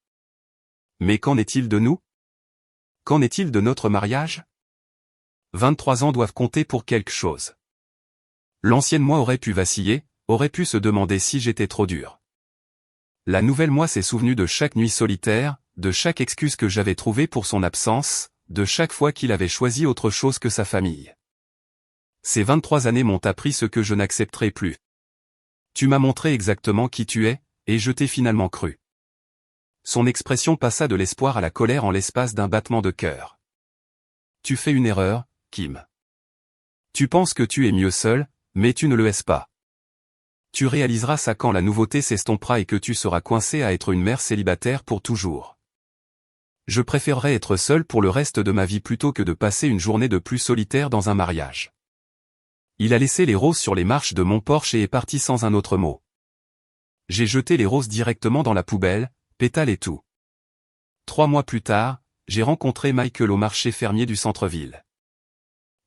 Mais qu'en est-il de nous? Qu'en est-il de notre mariage? 23 ans doivent compter pour quelque chose. L'ancienne moi aurait pu vaciller, aurait pu se demander si j'étais trop dur. La nouvelle moi s'est souvenue de chaque nuit solitaire, de chaque excuse que j'avais trouvée pour son absence, de chaque fois qu'il avait choisi autre chose que sa famille. Ces 23 années m'ont appris ce que je n'accepterai plus. Tu m'as montré exactement qui tu es, et je t'ai finalement cru. Son expression passa de l'espoir à la colère en l'espace d'un battement de cœur. Tu fais une erreur, Kim. Tu penses que tu es mieux seul, mais tu ne le es pas. Tu réaliseras ça quand la nouveauté s'estompera et que tu seras coincé à être une mère célibataire pour toujours. Je préférerais être seul pour le reste de ma vie plutôt que de passer une journée de plus solitaire dans un mariage. Il a laissé les roses sur les marches de mon Porsche et est parti sans un autre mot. J'ai jeté les roses directement dans la poubelle, pétales et tout. 3 mois plus tard, j'ai rencontré Michael au marché fermier du centre-ville.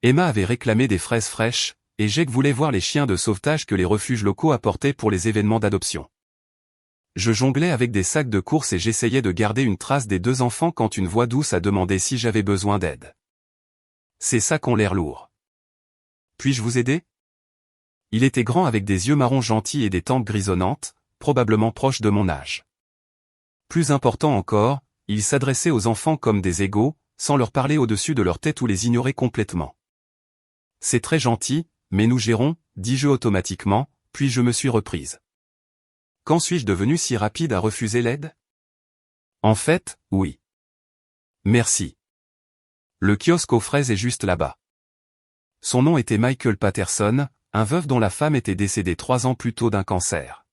Emma avait réclamé des fraises fraîches, et Jake voulait voir les chiens de sauvetage que les refuges locaux apportaient pour les événements d'adoption. Je jonglais avec des sacs de course et j'essayais de garder une trace des 2 enfants quand une voix douce a demandé si j'avais besoin d'aide. Ces sacs ont l'air lourds. Puis-je vous aider? Il était grand avec des yeux marrons gentils et des tempes grisonnantes, probablement proches de mon âge. Plus important encore, il s'adressait aux enfants comme des égaux, sans leur parler au-dessus de leur tête ou les ignorer complètement. C'est très gentil, mais nous gérons, dis-je automatiquement, puis je me suis reprise. Quand suis-je devenu si rapide à refuser l'aide? En fait, oui. Merci. Le kiosque aux fraises est juste là-bas. Son nom était Michael Patterson, un veuf dont la femme était décédée 3 ans plus tôt d'un cancer.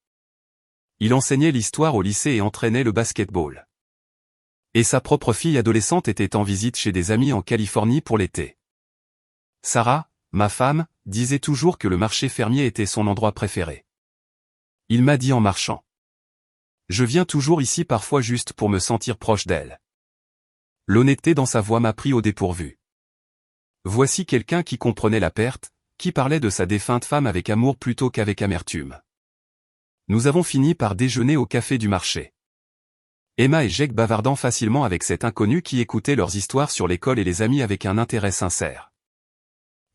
Il enseignait l'histoire au lycée et entraînait le basket-ball. Et sa propre fille adolescente était en visite chez des amis en Californie pour l'été. Sarah, ma femme, disait toujours que le marché fermier était son endroit préféré. Il m'a dit en marchant. Je viens toujours ici parfois juste pour me sentir proche d'elle. L'honnêteté dans sa voix m'a pris au dépourvu. Voici quelqu'un qui comprenait la perte, qui parlait de sa défunte femme avec amour plutôt qu'avec amertume. Nous avons fini par déjeuner au café du marché. Emma et Jake bavardant facilement avec cet inconnu qui écoutait leurs histoires sur l'école et les amis avec un intérêt sincère.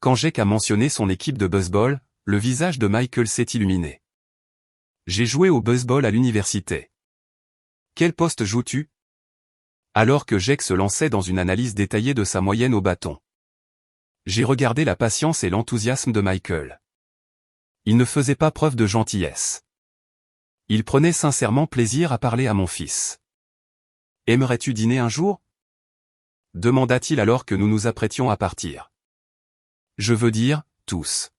Quand Jake a mentionné son équipe de baseball, le visage de Michael s'est illuminé. J'ai joué au baseball à l'université. Quel poste joues-tu? Alors que Jake se lançait dans une analyse détaillée de sa moyenne au bâton. J'ai regardé la patience et l'enthousiasme de Michael. Il ne faisait pas preuve de gentillesse. Il prenait sincèrement plaisir à parler à mon fils. Aimerais-tu dîner un jour? Demanda-t-il alors que nous nous apprêtions à partir. Je veux dire, tous.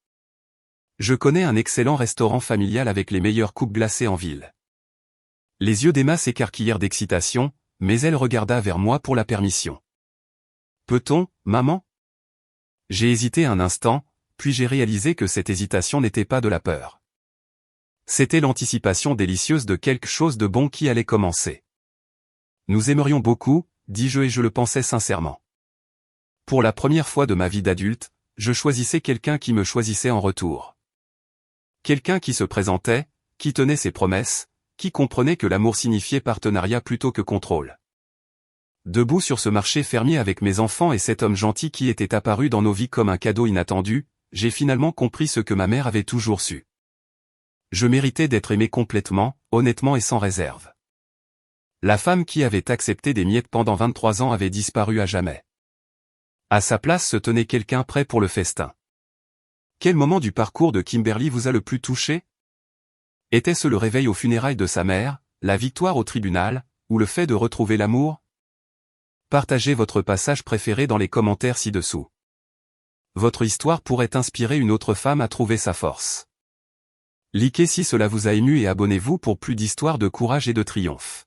Je connais un excellent restaurant familial avec les meilleures coupes glacées en ville. Les yeux d'Emma s'écarquillèrent d'excitation, mais elle regarda vers moi pour la permission. Peut-on, maman? J'ai hésité un instant, puis j'ai réalisé que cette hésitation n'était pas de la peur. C'était l'anticipation délicieuse de quelque chose de bon qui allait commencer. Nous aimerions beaucoup, dis-je et je le pensais sincèrement. Pour la première fois de ma vie d'adulte, je choisissais quelqu'un qui me choisissait en retour. Quelqu'un qui se présentait, qui tenait ses promesses, qui comprenait que l'amour signifiait partenariat plutôt que contrôle. Debout sur ce marché fermier avec mes enfants et cet homme gentil qui était apparu dans nos vies comme un cadeau inattendu, j'ai finalement compris ce que ma mère avait toujours su. Je méritais d'être aimé complètement, honnêtement et sans réserve. La femme qui avait accepté des miettes pendant 23 ans avait disparu à jamais. À sa place se tenait quelqu'un prêt pour le festin. Quel moment du parcours de Kimberly vous a le plus touché? Était-ce le réveil aux funérailles de sa mère, la victoire au tribunal, ou le fait de retrouver l'amour? Partagez votre passage préféré dans les commentaires ci-dessous. Votre histoire pourrait inspirer une autre femme à trouver sa force. Likez si cela vous a ému et abonnez-vous pour plus d'histoires de courage et de triomphe.